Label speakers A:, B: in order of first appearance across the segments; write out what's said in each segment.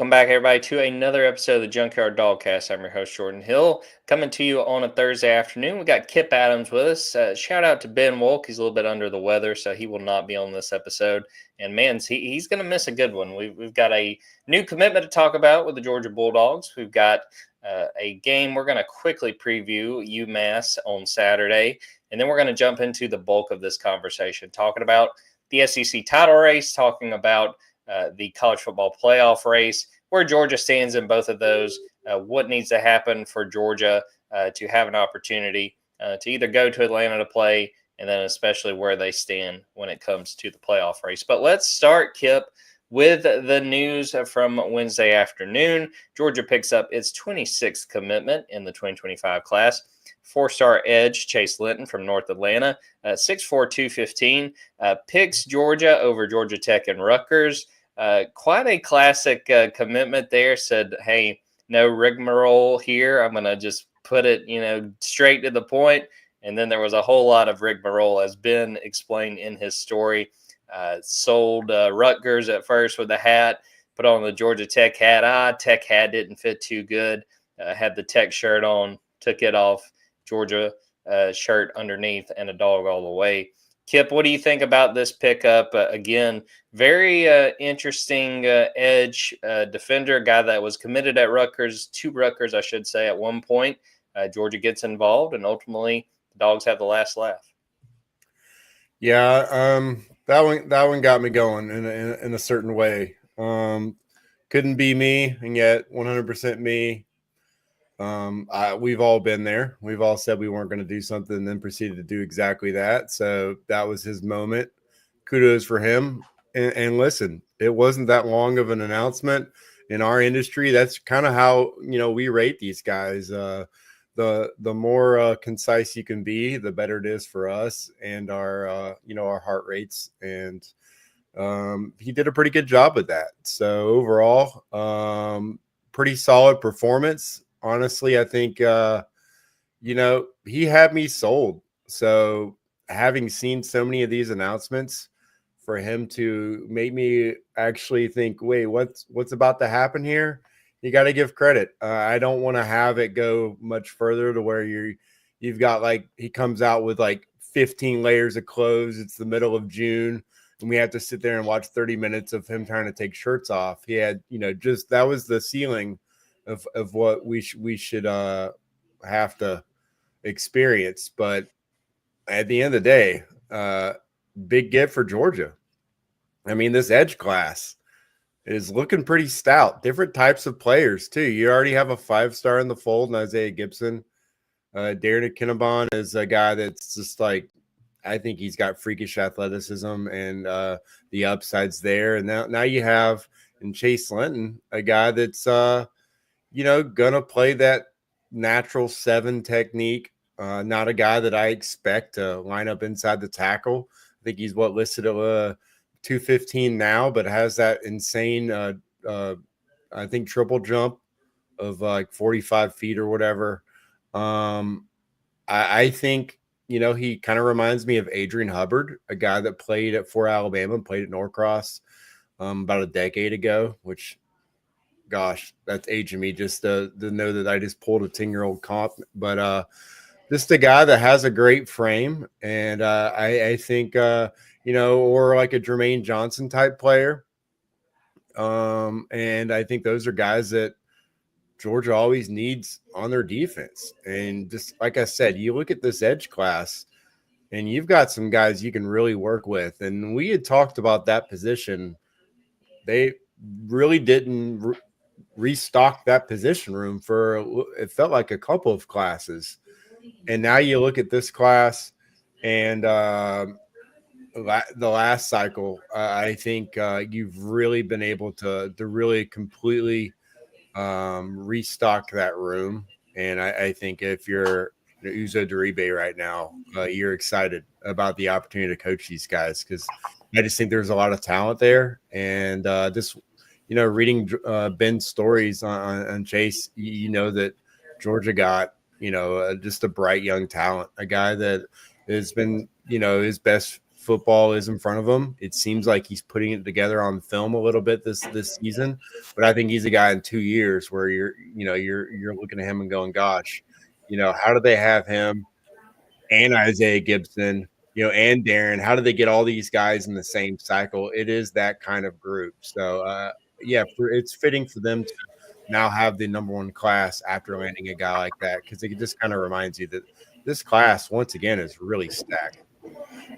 A: Welcome back, everybody, to another episode of the Junkyard Dawgcast. I'm your host, Jordan Hill, coming to you on a Thursday afternoon. We got Kipp Adams with us. Shout out to Ben Wolk. He's a little bit under the weather, so he will not be on this episode. And, man, he's going to miss a good one. We've got a new commitment to talk about with the Georgia Bulldogs. We've got a game we're going to quickly preview, UMass, on Saturday. And then we're going to jump into the bulk of this conversation, talking about the SEC title race, talking about the college football playoff race, where Georgia stands in both of those, what needs to happen for Georgia to have an opportunity to either go to Atlanta to play, and then especially where they stand when it comes to the playoff race. But let's start, Kipp, with the news from Wednesday afternoon. Georgia picks up its 26th commitment in the 2025 class. Four-star edge Chase Linton from North Atlanta, 6'4", 215, picks Georgia over Georgia Tech and Rutgers. Quite a classic commitment there. Said, hey, no rigmarole here. I'm going to just put it, straight to the point. And then there was a whole lot of rigmarole, as Ben explained in his story. Sold Rutgers at first with a hat, put on the Georgia Tech hat. Tech hat didn't fit too good. Had the Tech shirt on, took it off, Georgia shirt underneath, and a dog all the way. Kipp, what do you think about this pickup? Again, very interesting edge defender, a guy that was committed at Rutgers, to Rutgers, I should say, at one point. Georgia gets involved, and ultimately the Dogs have the last laugh.
B: Yeah, that one got me going in a certain way. Couldn't be me, and yet 100% me. We've all been there. We've all said we weren't going to do something and then proceeded to do exactly that. So that was his moment. Kudos for him. And listen, it wasn't that long of an announcement in our industry. That's kind of how, we rate these guys. The more concise you can be, the better it is for us and our heart rates. And he did a pretty good job with that. So overall, pretty solid performance. Honestly, I think, he had me sold. So having seen so many of these announcements, for him to make me actually think, wait, what's about to happen here? You got to give credit. I don't want to have it go much further to where you've got he comes out with 15 layers of clothes. It's the middle of June, and we have to sit there and watch 30 minutes of him trying to take shirts off. He had, just that was the ceiling of what we should have to experience. But at the end of the day, big get for Georgia. I mean, this edge class is looking pretty stout. Different types of players too. You already have a 5-star in the fold in Isaiah Gibson. Darren Kinnabon is a guy that's just I think he's got freakish athleticism and the upsides there. And now you have in Chase Linton, a guy that's gonna play that natural 7 technique. Not a guy that I expect to line up inside the tackle. I think he's listed at 215 now, but has that insane, I think, triple jump of 45 feet or whatever. I think, he kind of reminds me of Adrian Hubbard, a guy that played at Fort Alabama, played at Norcross about a decade ago, which, gosh, that's aging me just to know that I just pulled a 10-year-old comp. But just a guy that has a great frame. And I think, or like a Jermaine Johnson type player. And I think those are guys that Georgia always needs on their defense. And just like I said, you look at this edge class and you've got some guys you can really work with. And we had talked about that position. They really didn't restock that position room for, it felt like, a couple of classes. And now you look at this class and the last cycle, I think you've really been able to really completely restock that room. And I think if you're Uzo Duribe right now, you're excited about the opportunity to coach these guys, because I just think there's a lot of talent there. And reading Ben's stories on Chase, that Georgia got, just a bright young talent, a guy that has been, his best football is in front of him. It seems like he's putting it together on film a little bit this season, but I think he's a guy in 2 years where you're looking at him and going, gosh, how do they have him and Isaiah Gibson, and Darren? How do they get all these guys in the same cycle? It is that kind of group. So, yeah, it's fitting for them to now have the number one class after landing a guy like that, because it just kind of reminds you that this class, once again, is really stacked.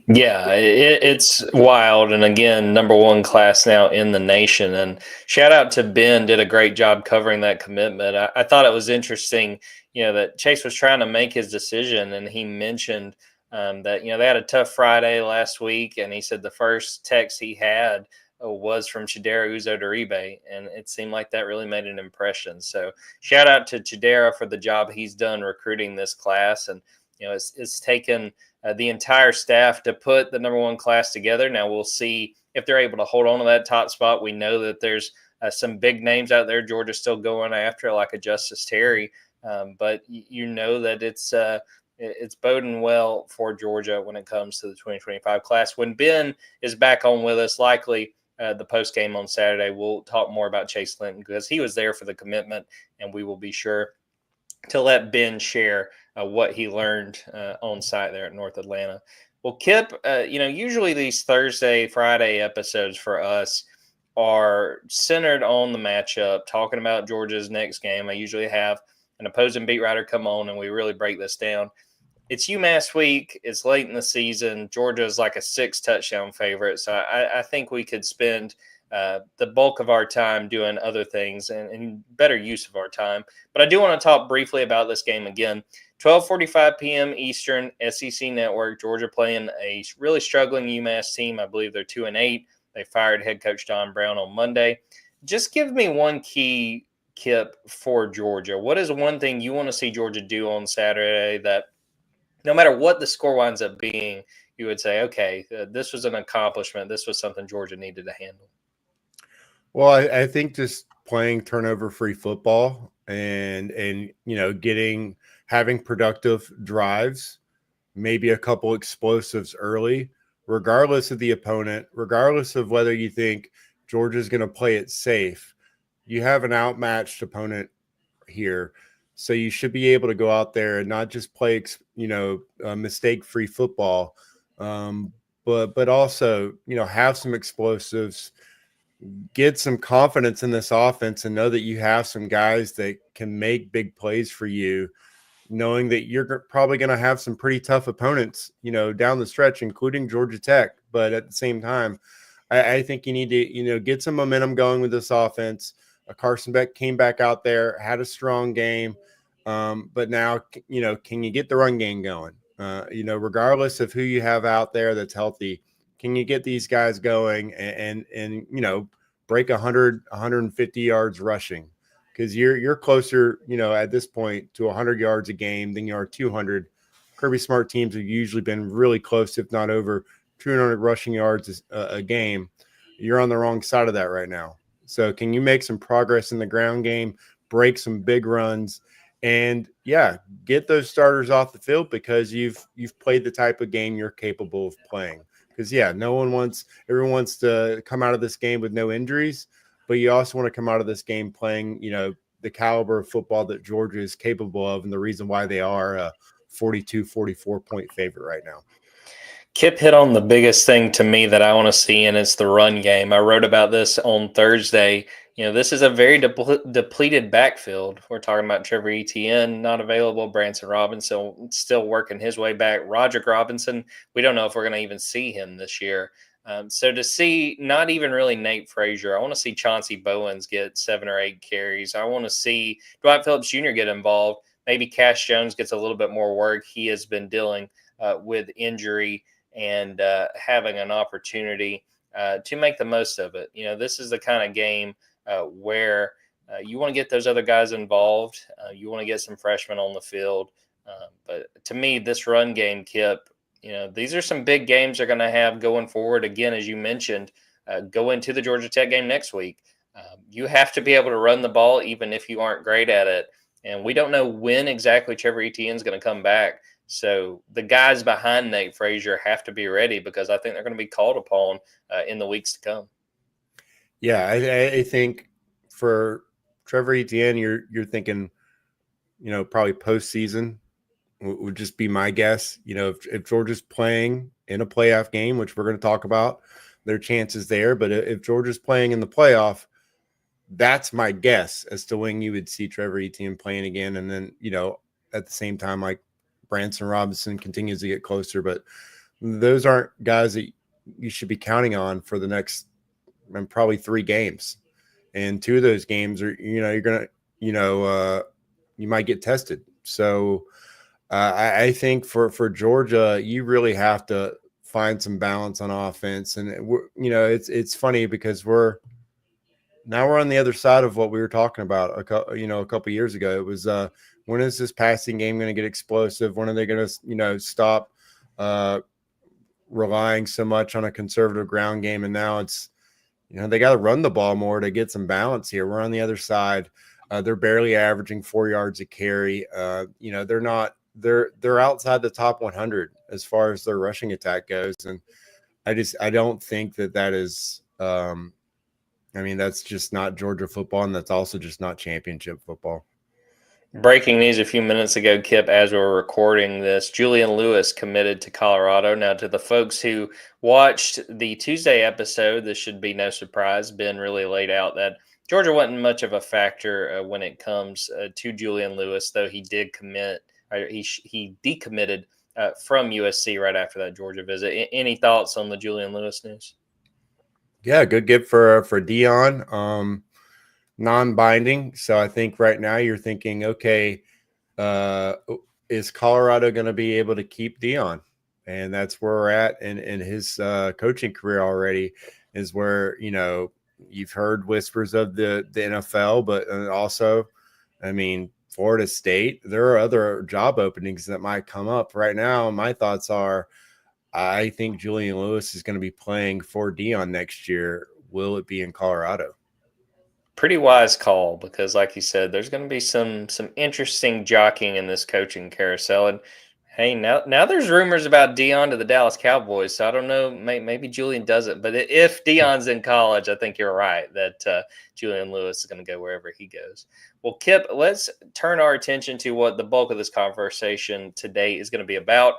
A: Yeah, it's wild. And again, number one class now in the nation. And shout out to Ben, did a great job covering that commitment. I thought it was interesting, that Chase was trying to make his decision, and he mentioned that, they had a tough Friday last week. And he said the first text he had was from Chidera Uzo-Doribe, and it seemed like that really made an impression. So shout out to Chidera for the job he's done recruiting this class. And, it's taken the entire staff to put the number one class together. Now we'll see if they're able to hold on to that top spot. We know that there's some big names out there Georgia's still going after, like a Justice Terry, but that it's boding well for Georgia when it comes to the 2025 class. When Ben is back on with us, likely the post game on Saturday, we'll talk more about Chase Linton, because he was there for the commitment, and we will be sure to let Ben share what he learned on site there at North Atlanta. Well, Kipp, usually these Thursday, Friday episodes for us are centered on the matchup, talking about Georgia's next game. I usually have an opposing beat writer come on, and we really break this down. It's UMass week. It's late in the season. Georgia is like a 6-touchdown favorite. So I think we could spend the bulk of our time doing other things and better use of our time. But I do want to talk briefly about this game again. 12:45 p.m. Eastern, SEC Network. Georgia playing a really struggling UMass team. I believe they're 2-8. They fired head coach Don Brown on Monday. Just give me one key, Kipp, for Georgia. What is one thing you want to see Georgia do on Saturday that no matter what the score winds up being, you would say, okay, this was an accomplishment. This was something Georgia needed to handle?
B: Well, I think just playing turnover-free football and having productive drives, maybe a couple explosives early, regardless of the opponent, regardless of whether you think Georgia's going to play it safe. You have an outmatched opponent here, so you should be able to go out there and not just play mistake-free football, but also have some explosives. Get some confidence in this offense and know that you have some guys that can make big plays for you, knowing that you're probably going to have some pretty tough opponents, down the stretch, including Georgia Tech. But at the same time, I think you need to, get some momentum going with this offense. Carson Beck came back out there, had a strong game. But now, can you get the run game going? Regardless of who you have out there that's healthy, can you get these guys going and break 100, 150 yards rushing? Because you're closer, at this point to 100 yards a game than you are 200. Kirby Smart teams have usually been really close, if not over 200 rushing yards a game. You're on the wrong side of that right now. So can you make some progress in the ground game, break some big runs, and get those starters off the field, because you've played the type of game you're capable of playing. Because everyone wants to come out of this game with no injuries, but you also want to come out of this game playing, the caliber of football that Georgia is capable of, and the reason why they are a 42, 44-point favorite right now.
A: Kipp hit on the biggest thing to me that I want to see, and it's the run game. I wrote about this on Thursday. This is a very depleted backfield. We're talking about Trevor Etienne not available, Branson Robinson still working his way back. Roderick Robinson, we don't know if we're going to even see him this year. So to see not even really Nate Frazier, I want to see Chauncey Bowens get 7 or 8 carries. I want to see Dwight Phillips Jr. get involved. Maybe Cash Jones gets a little bit more work. He has been dealing with injury and having an opportunity to make the most of it. This is the kind of game where you want to get those other guys involved. You want to get some freshmen on the field. But to me, this run game, Kipp, these are some big games they're going to have going forward. Again, as you mentioned, go into the Georgia Tech game next week. You have to be able to run the ball, even if you aren't great at it. And we don't know when exactly Trevor Etienne is going to come back. So the guys behind Nate Frazier have to be ready because I think they're going to be called upon in the weeks to come.
B: Yeah, I think for Trevor Etienne, you're thinking, probably postseason would just be my guess. If Georgia's playing in a playoff game, which we're going to talk about, their chances there. But if Georgia's playing in the playoff, that's my guess as to when you would see Trevor Etienne playing again. And then, at the same time, like Branson Robinson continues to get closer, but those aren't guys that you should be counting on for the next probably 3 games. And 2 of those games are, you're going to, you might get tested. So I think for Georgia, you really have to find some balance on offense. And, it's funny because we're on the other side of what we were talking about a couple years ago. It was when is this passing game going to get explosive? When are they going to stop relying so much on a conservative ground game? And now it's they got to run the ball more to get some balance here. We're on the other side. They're barely averaging 4 yards a carry. They're not. They're outside the top 100 as far as their rushing attack goes, and I don't think that is. That's just not Georgia football, and that's also just not championship football.
A: Breaking news a few minutes ago, Kipp, as we were recording this, Julian Lewis committed to Colorado. Now, to the folks who watched the Tuesday episode, this should be no surprise. Ben really laid out that Georgia wasn't much of a factor when it comes to Julian Lewis, though he did commit. He decommitted from USC right after that Georgia visit. Any thoughts on the Julian Lewis news?
B: Yeah, good get for Dion. Non-binding. So I think right now you're thinking, okay, is Colorado going to be able to keep Dion? And that's where we're at in his coaching career already, is where, you've heard whispers of the NFL, but also, Florida State, there are other job openings that might come up right now. My thoughts are, I think Julian Lewis is going to be playing for Dion next year. Will it be in Colorado?
A: Pretty wise call because, like you said, there's going to be some interesting jockeying in this coaching carousel. And hey, now there's rumors about Dion to the Dallas Cowboys. So I don't know, maybe Julian doesn't. But if Dion's in college, I think you're right that Julian Lewis is going to go wherever he goes. Well, Kipp, let's turn our attention to what the bulk of this conversation today is going to be about.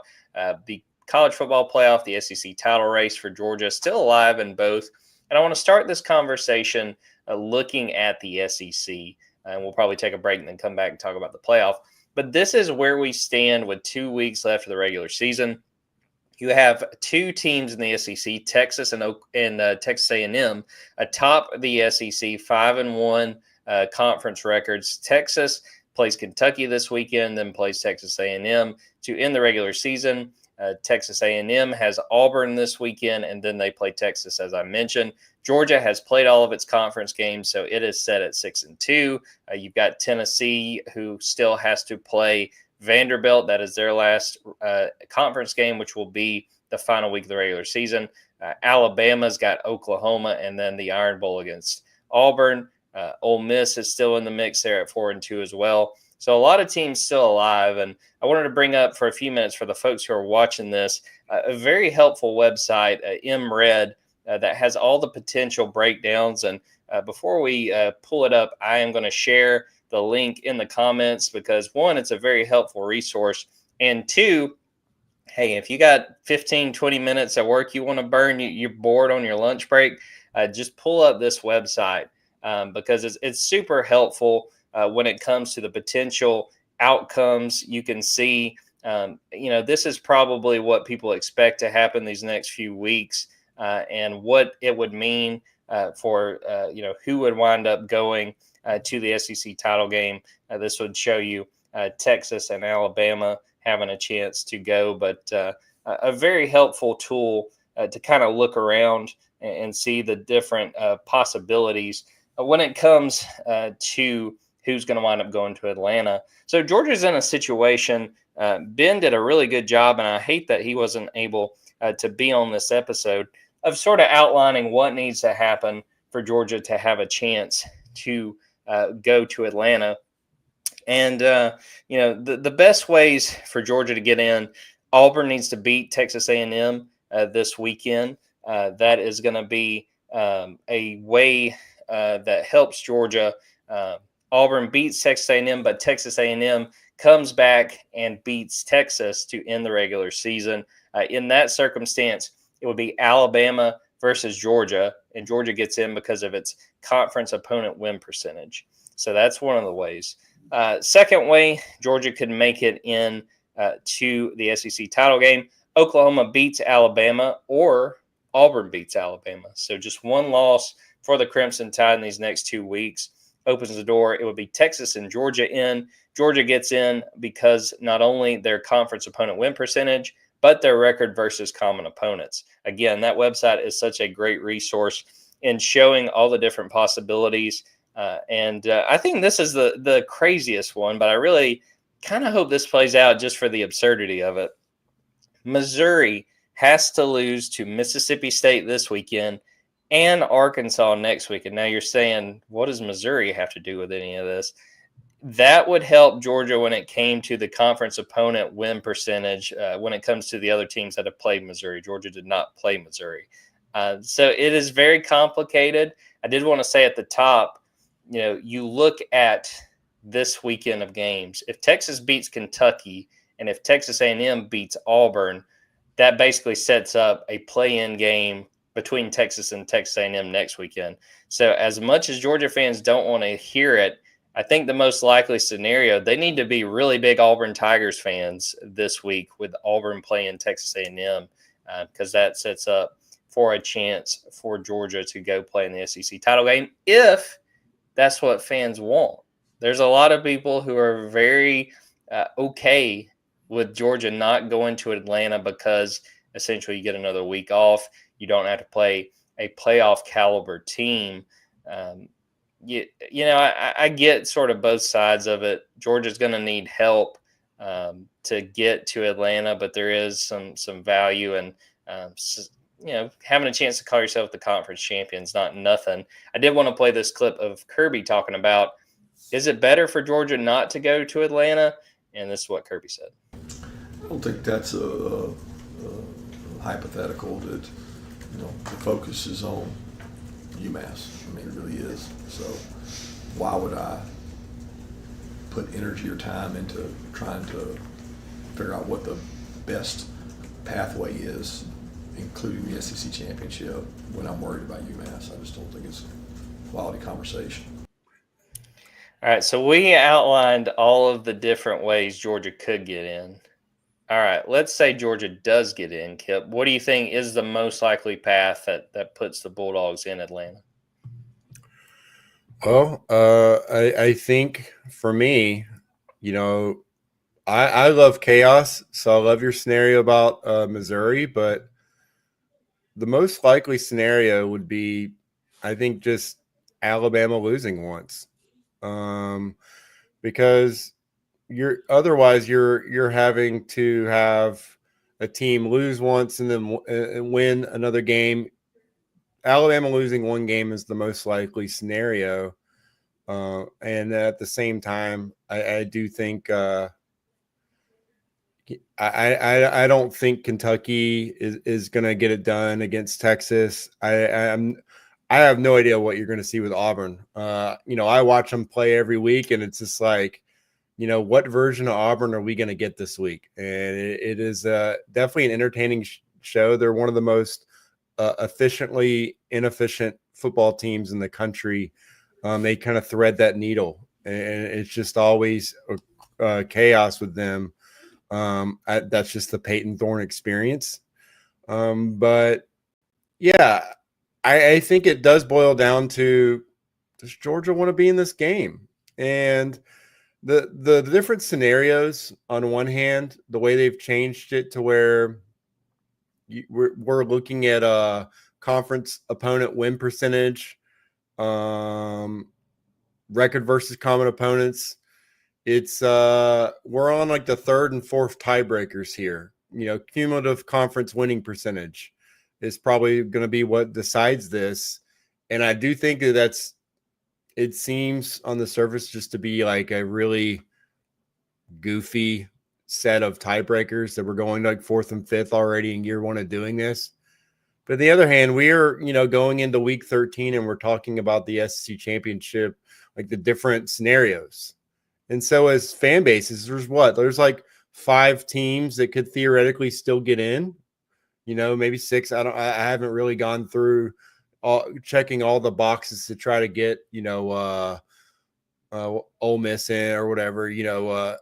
A: The college football playoff, the SEC title race for Georgia, still alive in both. And I want to start this conversation looking at the SEC, and we'll probably take a break and then come back and talk about the playoff. But this is where we stand with 2 weeks left of the regular season. You have 2 teams in the SEC, Texas and Texas A&M, atop the SEC, 5-1 conference records. Texas plays Kentucky this weekend, then plays Texas A&M to end the regular season. Texas A&M has Auburn this weekend, and then they play Texas, as I mentioned. Georgia has played all of its conference games, so it is set at 6-2. You've got Tennessee, who still has to play Vanderbilt. That is their last conference game, which will be the final week of the regular season. Alabama's got Oklahoma, and then the Iron Bowl against Auburn. Ole Miss is still in the mix there at 4-2 as well. So a lot of teams still alive, and I wanted to bring up for a few minutes for the folks who are watching this, a very helpful website, MRed, that has all the potential breakdowns. And before we pull it up, I am going to share the link in the comments because, 1, it's a very helpful resource, and 2, hey, if you got 15, 20 minutes at work you want to burn, you're bored on your lunch break, just pull up this website because it's super helpful. When it comes to the potential outcomes, you can see, this is probably what people expect to happen these next few weeks and what it would mean for, who would wind up going to the SEC title game. This would show you Texas and Alabama having a chance to go, but a very helpful tool to kind of look around and see the different possibilities when it comes to who's going to wind up going to Atlanta. So Georgia's in a situation. Ben did a really good job, and I hate that he wasn't able to be on this episode, of sort of outlining what needs to happen for Georgia to have a chance to go to Atlanta. And, the best ways for Georgia to get in, Auburn needs to beat Texas A&M this weekend. That is going to be a way that helps Georgia. Auburn beats Texas A&M, but Texas A&M comes back and beats Texas to end the regular season. In that circumstance, it would be Alabama versus Georgia, and Georgia gets in because of its conference opponent win percentage. So that's one of the ways. Second way, Georgia could make it in to the SEC title game. Oklahoma beats Alabama or Auburn beats Alabama. So just one loss for the Crimson Tide in these next 2 weeks opens the door. It would be Texas and Georgia in. Georgia gets in because not only their conference opponent win percentage, but their record versus common opponents. Again, that website is such a great resource in showing all the different possibilities. And I think this is the craziest one, but I really kind of hope this plays out just for the absurdity of it. Missouri has to lose to Mississippi State this weekend and Arkansas next week. And now you're saying, what does Missouri have to do with any of this? That would help Georgia when it came to the conference opponent win percentage. When it comes to the other teams that have played Missouri, Georgia did not play Missouri. So it is very complicated. I did want to say at the top, you look at this weekend of games. If Texas beats Kentucky and if Texas A&M beats Auburn, that basically sets up a play-in game between Texas and Texas A&M next weekend. So as much as Georgia fans don't want to hear it, I think the most likely scenario, they need to be really big Auburn Tigers fans this week with Auburn playing Texas A&M because that sets up for a chance for Georgia to go play in the SEC title game if that's what fans want. There's a lot of people who are very okay with Georgia not going to Atlanta because essentially you get another week off. You don't have to play a playoff caliber team. I get sort of both sides of it. Georgia's going to need help to get to Atlanta, but there is some value in having a chance to call yourself the conference champions, not nothing. I did want to play this clip of Kirby talking about, is it better for Georgia not to go to Atlanta? And this is what Kirby said.
C: I don't think that's a hypothetical that, the focus is on UMass. I mean, it really is. So why would I put energy or time into trying to figure out what the best pathway is, including the SEC championship, when I'm worried about UMass? I just don't think it's a quality conversation.
A: All right, so we outlined all of the different ways Georgia could get in. All right, let's say Georgia does get in, Kipp. What do you think is the most likely path that puts the Bulldogs in Atlanta?
B: Well, I think for me, I love chaos, so I love your scenario about Missouri, but the most likely scenario would be, I think, just Alabama losing once, because you're having to have a team lose once and then win another game. Alabama losing one game is the most likely scenario, and at the same time, I do think I don't think Kentucky is going to get it done against Texas. I have no idea what you're going to see with Auburn. I watch them play every week, and it's just like, what version of Auburn are we going to get this week? And it is definitely an entertaining show. They're one of the most efficiently inefficient football teams in the country. They kind of thread that needle, and it's just always chaos with them. That's just the Peyton Thorne experience. But yeah, I think it does boil down to, does Georgia want to be in this game? And the different scenarios, on one hand, the way they've changed it to where we're looking at a conference opponent win percentage, record versus common opponents. It's we're on like the third and fourth tiebreakers here. Cumulative conference winning percentage is probably going to be what decides this. And I do think that it seems on the surface just to be like a really goofy set of tiebreakers that we're going to like 4th and 5th already in year 1 of doing this. But on the other hand, we are, going into week 13 and we're talking about the SEC championship, like the different scenarios. And so as fan bases, there's like 5 teams that could theoretically still get in, maybe 6. I haven't really gone through checking all the boxes to try to get, Ole Miss in or whatever,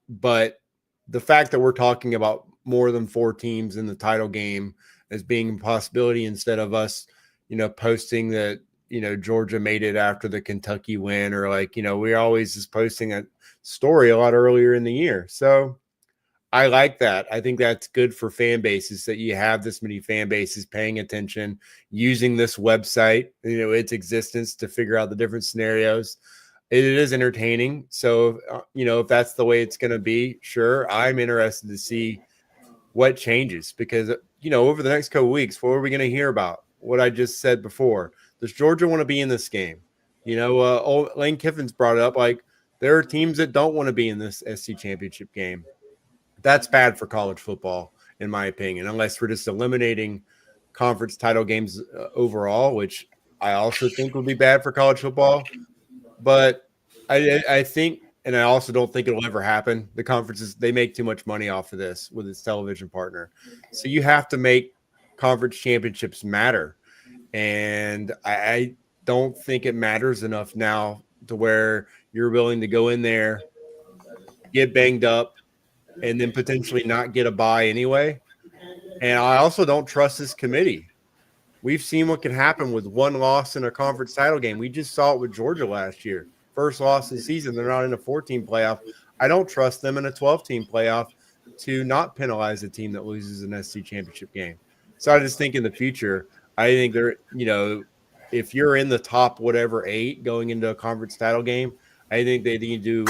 B: but the fact that we're talking about more than 4 teams in the title game as being a possibility instead of us, posting that, Georgia made it after the Kentucky win, or like, we're always just posting a story a lot earlier in the year. So I like that. I think that's good for fan bases, that you have this many fan bases paying attention, using this website, its existence to figure out the different scenarios. It is entertaining. So, if that's the way it's going to be, sure, I'm interested to see what changes, because, over the next couple of weeks, what are we going to hear about? What I just said before. Does Georgia want to be in this game? Lane Kiffin's brought it up. Like, there are teams that don't want to be in this SC championship game. That's bad for college football, in my opinion, unless we're just eliminating conference title games overall, which I also think would be bad for college football. But I think, and I also don't think it'll ever happen, the conferences, they make too much money off of this with its television partner. So you have to make conference championships matter. And I don't think it matters enough now to where you're willing to go in there, get banged up, and then potentially not get a bye anyway. And I also don't trust this committee. We've seen what can happen with one loss in a conference title game. We just saw it with Georgia last year. First loss of the season, they're not in a 14 playoff. I don't trust them in a 12-team playoff to not penalize a team that loses an SC championship game. So I just think in the future, I think they're, if you're in the top 8 going into a conference title game, I think they need to,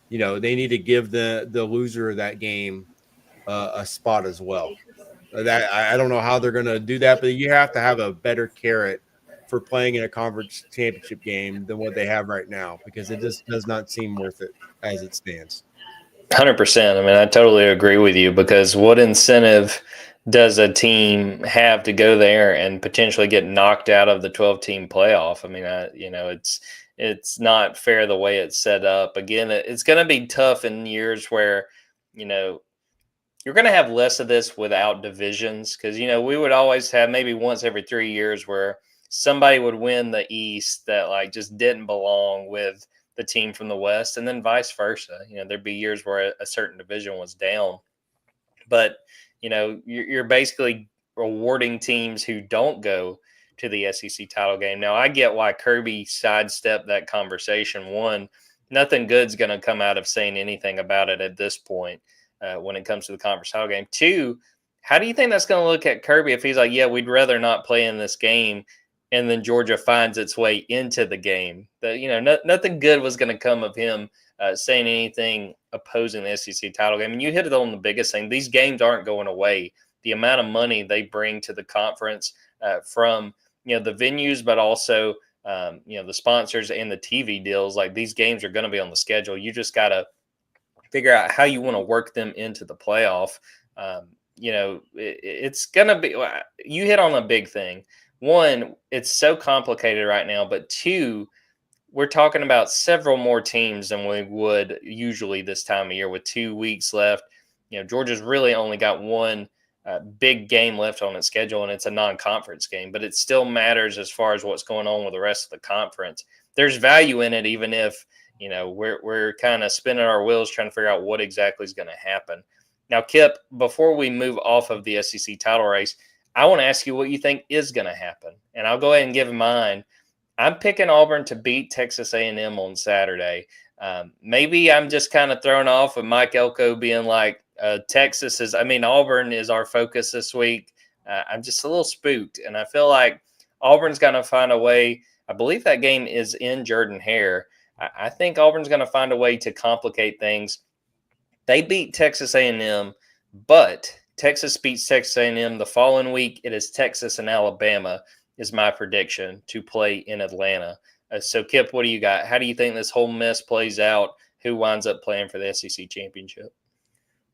B: they need to give the loser of that game a spot as well. That I don't know how they're going to do that, but you have to have a better carrot for playing in a conference championship game than what they have right now, because it just does not seem worth it as it stands.
A: 100%. I mean, I totally agree with you, because what incentive does a team have to go there and potentially get knocked out of the 12-team playoff? I mean, it's not fair the way it's set up. Again, it's going to be tough in years where, you're going to have less of this without divisions, because, we would always have maybe once every 3 years where somebody would win the East that like just didn't belong with the team from the West, and then vice versa. There'd be years where a certain division was down. But, you're basically rewarding teams who don't go to the SEC title game. Now, I get why Kirby sidestepped that conversation. One, nothing good's going to come out of saying anything about it at this point. When it comes to the conference title game. 2, how do you think that's going to look at Kirby if he's like, yeah, we'd rather not play in this game, and then Georgia finds its way into the game? Nothing good was going to come of him saying anything opposing the SEC title game. And you hit it on the biggest thing. These games aren't going away. The amount of money they bring to the conference from, the venues, but also, the sponsors and the TV deals, like these games are going to be on the schedule. You just got to figure out how you want to work them into the playoff. It's going to be, you hit on a big thing. 1, it's so complicated right now, but 2, we're talking about several more teams than we would usually this time of year with 2 weeks left. Georgia's really only got one big game left on its schedule, and it's a non-conference game, but it still matters as far as what's going on with the rest of the conference. There's value in it, even if, we're kind of spinning our wheels trying to figure out what exactly is going to happen. Now, Kipp, before we move off of the SEC title race, I want to ask you what you think is going to happen. And I'll go ahead and give mine. I'm picking Auburn to beat Texas A&M on Saturday. Maybe I'm just kind of thrown off with Mike Elko being like, Auburn is our focus this week. I'm just a little spooked. And I feel like Auburn's going to find a way. I believe that game is in Jordan-Hare. I think Auburn's going to find a way to complicate things. They beat Texas A&M, but Texas beats Texas A&M the following week. It is Texas and Alabama is my prediction to play in Atlanta. So, Kipp, what do you got? How do you think this whole mess plays out who winds up playing for the SEC championship.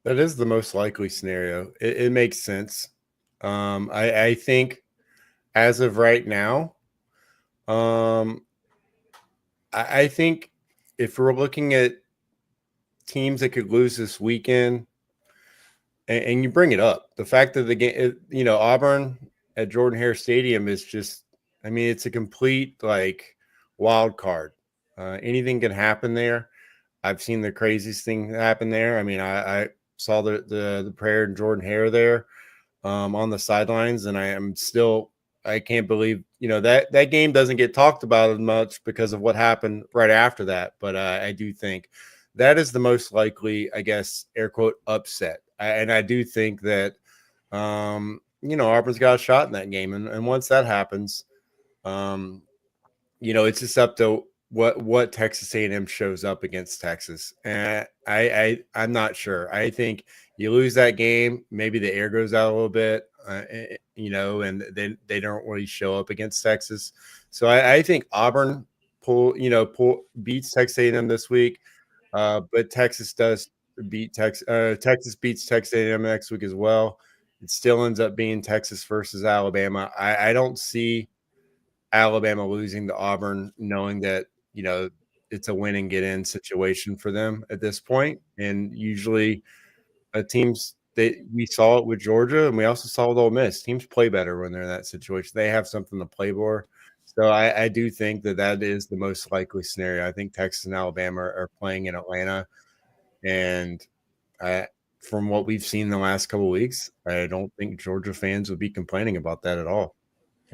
B: That is the most likely scenario. It makes sense. I think as of right now, I think if we're looking at teams that could lose this weekend, and you bring it up, the fact that the game, Auburn at Jordan-Hare Stadium is just, I mean, it's a complete like wild card. Anything can happen there. I've seen the craziest thing happen there. I mean, I saw the prayer and Jordan-Hare there on the sidelines, and I can't believe that game doesn't get talked about as much because of what happened right after that. But I do think that is the most likely, I guess, air quote, upset. And I do think that Auburn's got a shot in that game, and once that happens, it's just up to what Texas A&M shows up against Texas. And I'm not sure. I think you lose that game, maybe the air goes out a little bit, and then they don't really show up against Texas. So I think Auburn beats Texas A&M this week, but Texas does beat Texas. Texas beats Texas A&M next week as well. It still ends up being Texas versus Alabama. I don't see Alabama losing to Auburn, knowing that it's a win and get in situation for them at this point. And usually, teams we saw it with Georgia, and we also saw with Ole Miss. Teams play better when they're in that situation. They have something to play for. So I do think that is the most likely scenario. I think Texas and Alabama are playing in Atlanta, and from what we've seen in the last couple of weeks, I don't think Georgia fans would be complaining about that at all.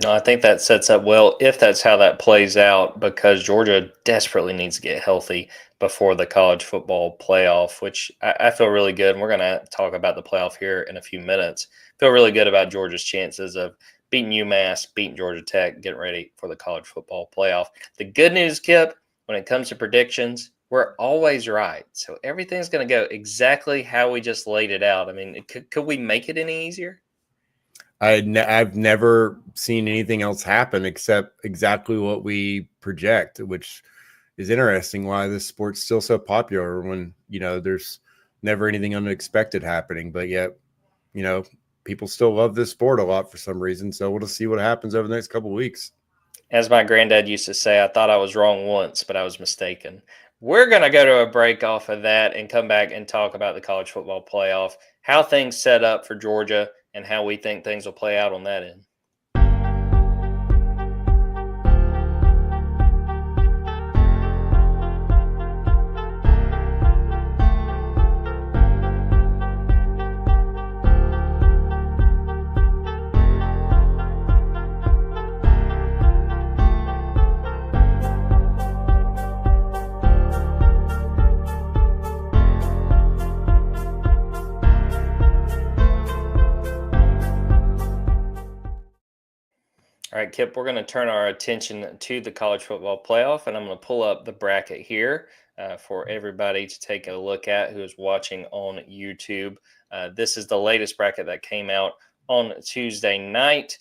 A: No, I think that sets up well if that's how that plays out, because Georgia desperately needs to get healthy before the college football playoff, which I feel really good. And we're going to talk about the playoff here in a few minutes. Feel really good about Georgia's chances of beating UMass, beating Georgia Tech, getting ready for the college football playoff. The good news, Kipp, when it comes to predictions, we're always right. So everything's going to go exactly how we just laid it out. I mean, could we make it any easier?
B: I've never seen anything else happen except exactly what we project, which is interesting why this sport's still so popular when, there's never anything unexpected happening. But yet, people still love this sport a lot for some reason. So we'll just see what happens over the next couple of weeks.
A: As my granddad used to say, I thought I was wrong once, but I was mistaken. We're going to go to a break off of that and come back and talk about the college football playoff, how things set up for Georgia, and how we think things will play out on that end. All right, Kipp, we're going to turn our attention to the college football playoff, and I'm going to pull up the bracket here for everybody to take a look at who is watching on YouTube. This is the latest bracket that came out on Tuesday night.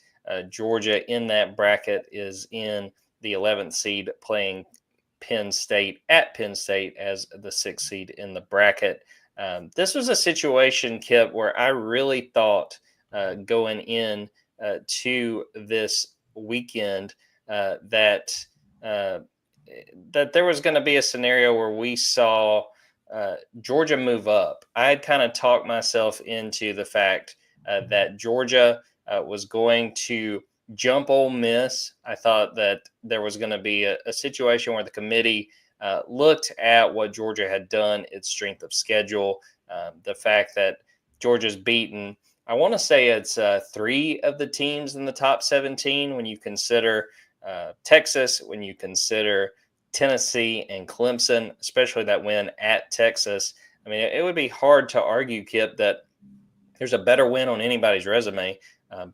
A: Georgia in that bracket is in the 11th seed, playing Penn State at Penn State as the 6th seed in the bracket. This was a situation, Kipp, where I really thought going in to this weekend that there was going to be a scenario where we saw Georgia move up. I had kind of talked myself into the fact that Georgia was going to jump Ole Miss. I thought that there was going to be a situation where the committee looked at what Georgia had done, its strength of schedule, the fact that Georgia's beaten, I want to say it's 3 of the teams in the top 17 when you consider Texas, when you consider Tennessee and Clemson, especially that win at Texas. I mean, it would be hard to argue, Kipp, that there's a better win on anybody's resume,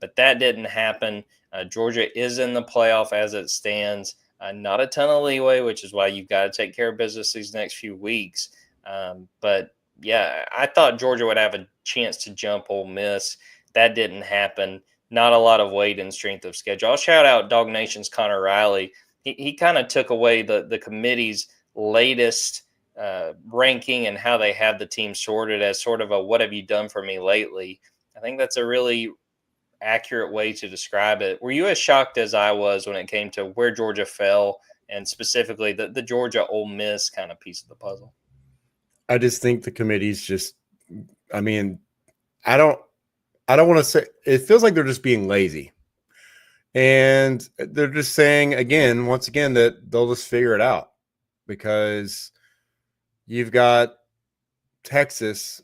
A: but that didn't happen. Georgia is in the playoff as it stands. Not a ton of leeway, which is why you've got to take care of business these next few weeks. But yeah, I thought Georgia would have a chance to jump Ole Miss. That didn't happen. Not a lot of weight and strength of schedule. I'll shout out Dog Nation's Connor Riley. He kind of took away the committee's latest ranking and how they have the team sorted as sort of a "what have you done for me lately." I think that's a really accurate way to describe it. Were you as shocked as I was when it came to where Georgia fell, and specifically the Georgia Ole Miss kind of piece of the puzzle?
B: I just think the committee's just, I mean, I don't want to say, it feels like they're just being lazy. And they're just saying once again, that they'll just figure it out, because you've got Texas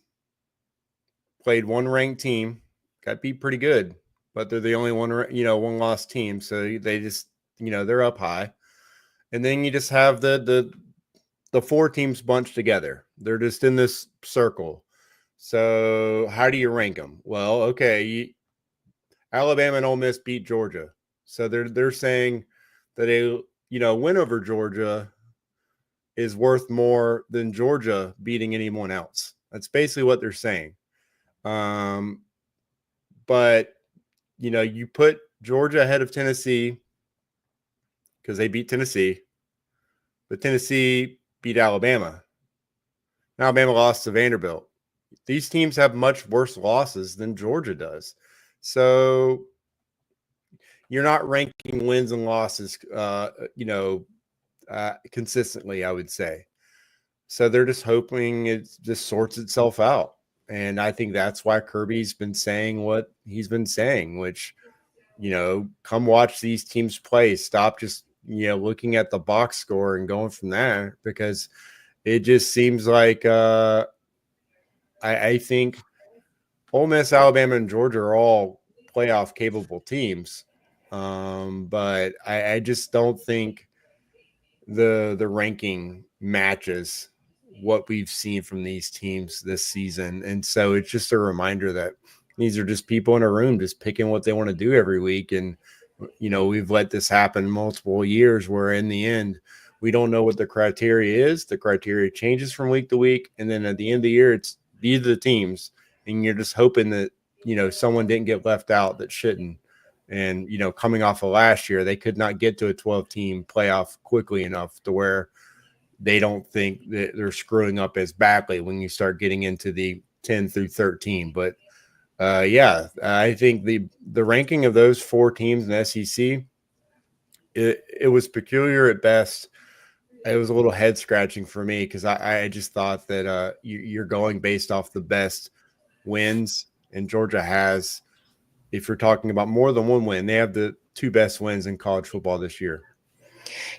B: played one ranked team, got beat pretty good, but they're the only one loss team. So they just, they're up high. And then you just have the 4 teams bunched together. They're just in this circle. So how do you rank them? Well, okay, Alabama and Ole Miss beat Georgia. So they're saying that a win over Georgia is worth more than Georgia beating anyone else. That's basically what they're saying. But you put Georgia ahead of Tennessee because they beat Tennessee, but Tennessee beat Alabama. Alabama lost to Vanderbilt. These teams have much worse losses than Georgia does. So you're not ranking wins and losses, consistently, I would say. So they're just hoping it just sorts itself out. And I think that's why Kirby's been saying what he's been saying, which, come watch these teams play. Stop just, looking at the box score and going from there, because it just seems like I think Ole Miss, Alabama, and Georgia are all playoff capable teams. But I just don't think the ranking matches what we've seen from these teams this season. And so it's just a reminder that these are just people in a room just picking what they want to do every week. And, we've let this happen multiple years where in the end, we don't know what the criteria is. The criteria changes from week to week. And then at the end of the year, these are the teams. And you're just hoping that, someone didn't get left out that shouldn't. And, coming off of last year, they could not get to a 12-team playoff quickly enough to where they don't think that they're screwing up as badly when you start getting into the 10 through 13. But, I think the ranking of those 4 teams in the SEC, it was peculiar at best. It was a little head-scratching for me because I just thought that you're going based off the best wins, and Georgia has, if you're talking about more than one win, they have the 2 best wins in college football this year.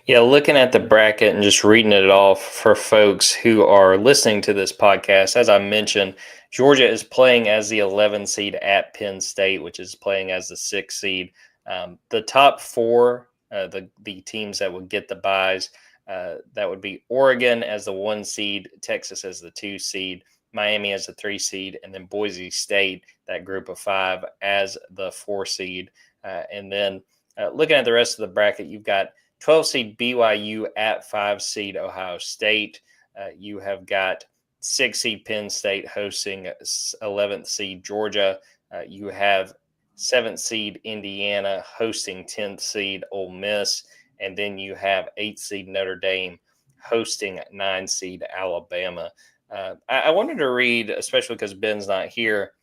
A: Yeah, looking at the bracket and just reading it off for folks who are listening to this podcast, as I mentioned, Georgia is playing as the 11 seed at Penn State, which is playing as the 6 seed. The top 4, the teams that would get the byes, that would be Oregon as the 1 seed, Texas as the 2 seed, Miami as the 3 seed, and then Boise State, that group of 5, as the 4 seed. And then looking at the rest of the bracket, you've got 12 seed BYU at 5 seed Ohio State. You have got 6 seed Penn State hosting 11th seed Georgia. You have 7th seed Indiana hosting 10th seed Ole Miss. And then you have 8th seed Notre Dame hosting 9 seed Alabama. I wanted to read, especially because Ben's not here,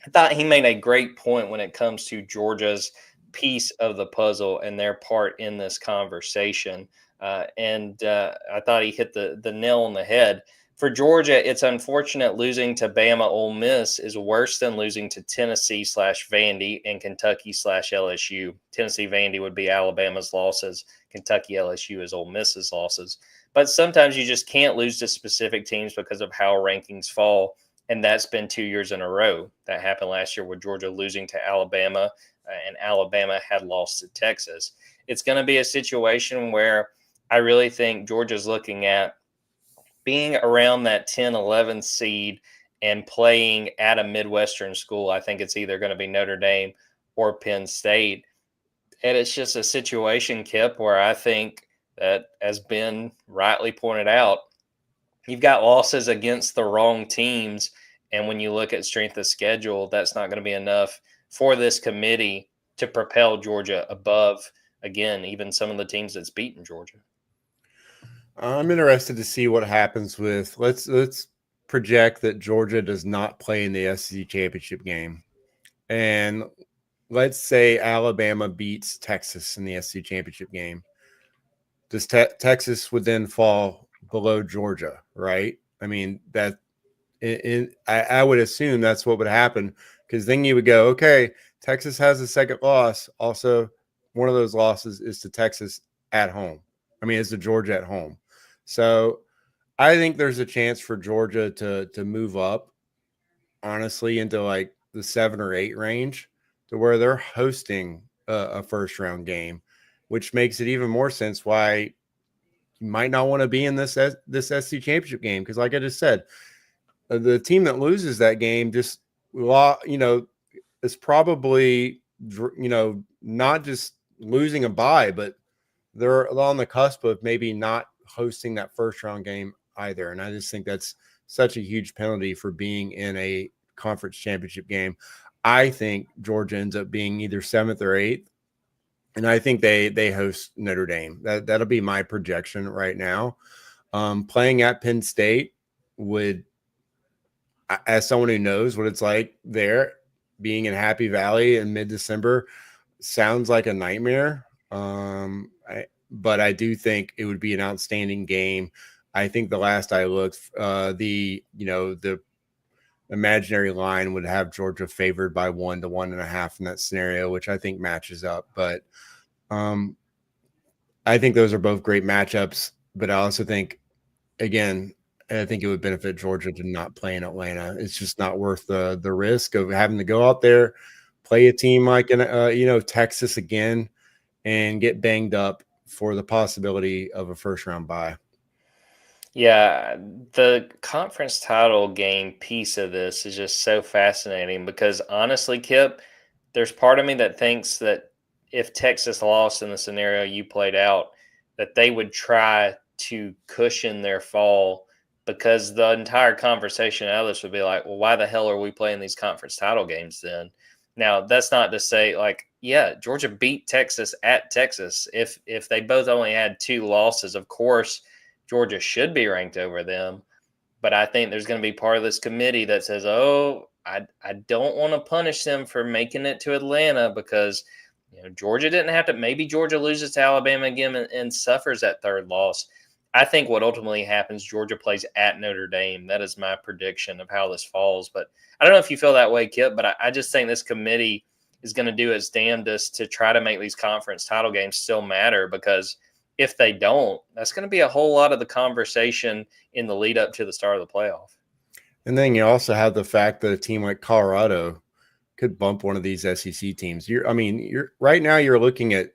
A: I thought he made a great point when it comes to Georgia's piece of the puzzle and their part in this conversation. And I thought he hit the nail on the head. For Georgia, it's unfortunate losing to Bama Ole Miss is worse than losing to Tennessee / Vandy and Kentucky / LSU. Tennessee Vandy would be Alabama's losses. Kentucky LSU is Ole Miss's losses. But sometimes you just can't lose to specific teams because of how rankings fall. And that's been 2 years in a row. That happened last year with Georgia losing to Alabama, and Alabama had lost to Texas. It's going to be a situation where I really think Georgia's looking at being around that 10, 11 seed and playing at a Midwestern school. I think it's either going to be Notre Dame or Penn State. And it's just a situation, Kipp, where I think that, as Ben rightly pointed out, you've got losses against the wrong teams. And when you look at strength of schedule, that's not going to be enough for this committee to propel Georgia above, again, even some of the teams that's beaten Georgia.
B: I'm interested to see what happens with let's project that Georgia does not play in the SEC championship game. And let's say Alabama beats Texas in the SEC championship game. Does Texas would then fall below Georgia, right? I mean, that I would assume that's what would happen, because then you would go, okay, Texas has a second loss. Also, one of those losses is to Texas at home. I mean, it's to Georgia at home. So I think there's a chance for Georgia to move up, honestly, into like the 7 or 8 range, to where they're hosting a first round game, which makes it even more sense why you might not want to be in this SC championship game, because, like I just said, the team that loses that game just is probably not just losing a bye, but they're on the cusp of maybe not hosting that first round game either. And I just think that's such a huge penalty for being in a conference championship game. I think Georgia ends up being either 7th or 8th, and I think they host Notre Dame. That'll be my projection right now. Playing at Penn State would, as someone who knows what it's like there, being in Happy Valley in mid-December, sounds like a nightmare. But I do think it would be an outstanding game. I think the last I looked, the imaginary line would have Georgia favored by 1 to 1.5 in that scenario, which I think matches up. But I think those are both great matchups. But I also think, again, I think it would benefit Georgia to not play in Atlanta. It's just not worth the risk of having to go out there, play a team like Texas again, and get banged up for the possibility of a first round bye.
A: Yeah, the conference title game piece of this is just so fascinating because honestly, Kip, there's part of me that thinks that if Texas lost in the scenario you played out, that they would try to cushion their fall, because the entire conversation out of this would be like, well, why the hell are we playing these conference title games then? Now, that's not to say, like, yeah, Georgia beat Texas at Texas. If they both only had 2 losses, of course, Georgia should be ranked over them. But I think there's going to be part of this committee that says, oh, I don't want to punish them for making it to Atlanta, because Georgia didn't have to. Maybe Georgia loses to Alabama again and suffers that 3rd loss. I think what ultimately happens, Georgia plays at Notre Dame. That is my prediction of how this falls. But I don't know if you feel that way, Kip, but I just think this committee is going to do its damnedest to try to make these conference title games still matter, because if they don't, that's going to be a whole lot of the conversation in the lead up to the start of the playoff.
B: And then you also have the fact that a team like Colorado could bump one of these SEC teams. You're right now you're looking at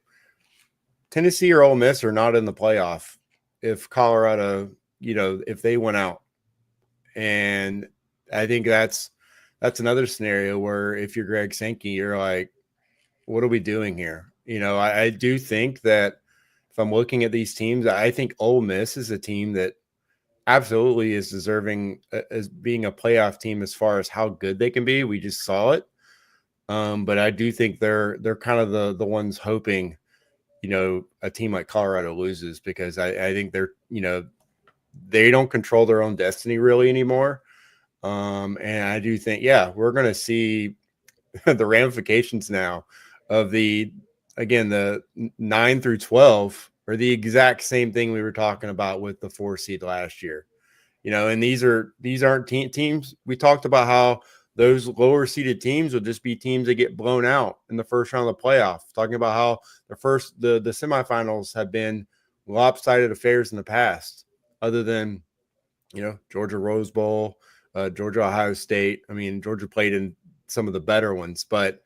B: Tennessee or Ole Miss are not in the playoff if Colorado, if they went out. And I think that's another scenario where if you're Greg Sankey, you're like, what are we doing here? I do think that if I'm looking at these teams, I think Ole Miss is a team that absolutely is deserving as being a playoff team as far as how good they can be. We just saw it. But I do think they're kind of the ones hoping, a team like Colorado loses, because I think they don't control their own destiny really anymore. And I do think, we're going to see the ramifications now of the 9 through 12 are the exact same thing we were talking about with the 4 seed last year. And these aren't teams. We talked about how those lower seeded teams will just be teams that get blown out in the first round of the playoff. Talking about how the semifinals have been lopsided affairs in the past, other than, Georgia Rose Bowl, Georgia Ohio State. I mean, Georgia played in some of the better ones, but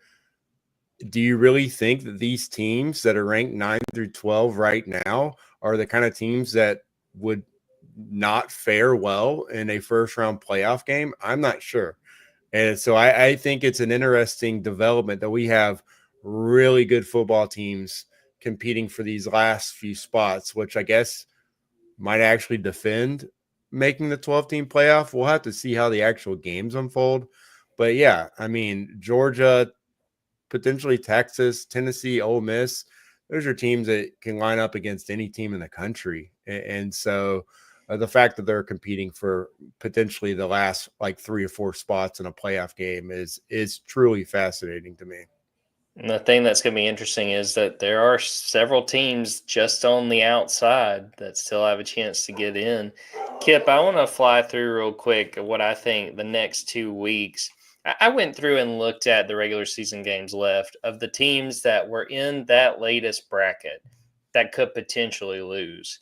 B: do you really think that these teams that are ranked 9 through 12 right now are the kind of teams that would not fare well in a first round playoff game? I'm not sure. And so I think it's an interesting development that we have really good football teams competing for these last few spots, which I guess might actually defend making the 12-team playoff. We'll have to see how the actual games unfold. But yeah, I mean, Georgia, potentially Texas, Tennessee, Ole Miss, those are teams that can line up against any team in the country. And so the fact that they're competing for potentially the last like 3 or 4 spots in a playoff game is truly fascinating to me.
A: And the thing that's going to be interesting is that there are several teams just on the outside that still have a chance to get in. Kipp, I want to fly through real quick what I think the next 2 weeks. I went through and looked at the regular season games left of the teams that were in that latest bracket that could potentially lose.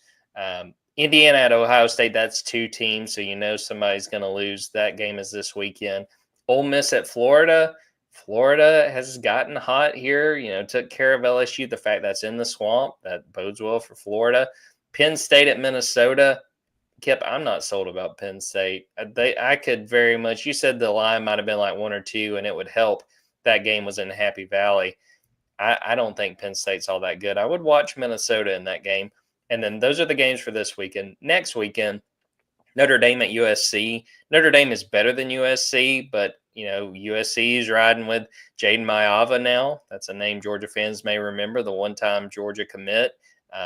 A: Indiana at Ohio State, that's 2 teams, so you know somebody's going to lose. That game is this weekend. Ole Miss at Florida. Florida has gotten hot here, took care of LSU. The fact that's in the swamp, that bodes well for Florida. Penn State at Minnesota. Kipp, I'm not sold about Penn State. I could very much, you said the line might have been like 1 or 2, and it would help. That game was in Happy Valley. I don't think Penn State's all that good. I would watch Minnesota in that game. And then those are the games for this weekend. Next weekend, Notre Dame at USC. Notre Dame is better than USC, but USC is riding with Jaden Maiava now. That's a name Georgia fans may remember, the one-time Georgia commit.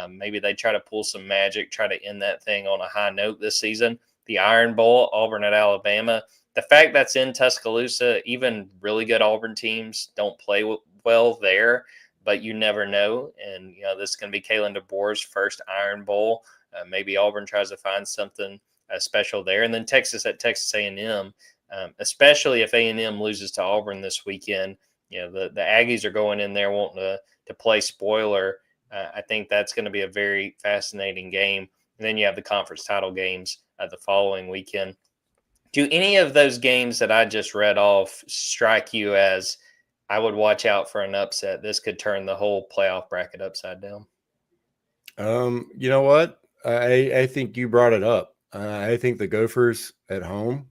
A: Maybe they try to pull some magic, try to end that thing on a high note this season. The Iron Bowl, Auburn at Alabama. The fact that's in Tuscaloosa, even really good Auburn teams don't play well there, but you never know. And, this is going to be Kalen DeBoer's first Iron Bowl. Maybe Auburn tries to find something special there. And then Texas at Texas A&M. Especially if A&M loses to Auburn this weekend, the Aggies are going in there wanting to play spoiler. I think that's going to be a very fascinating game. And then you have the conference title games the following weekend. Do any of those games that I just read off strike you as I would watch out for an upset? This could turn the whole playoff bracket upside down.
B: You know what? I think you brought it up. I think the Gophers at home.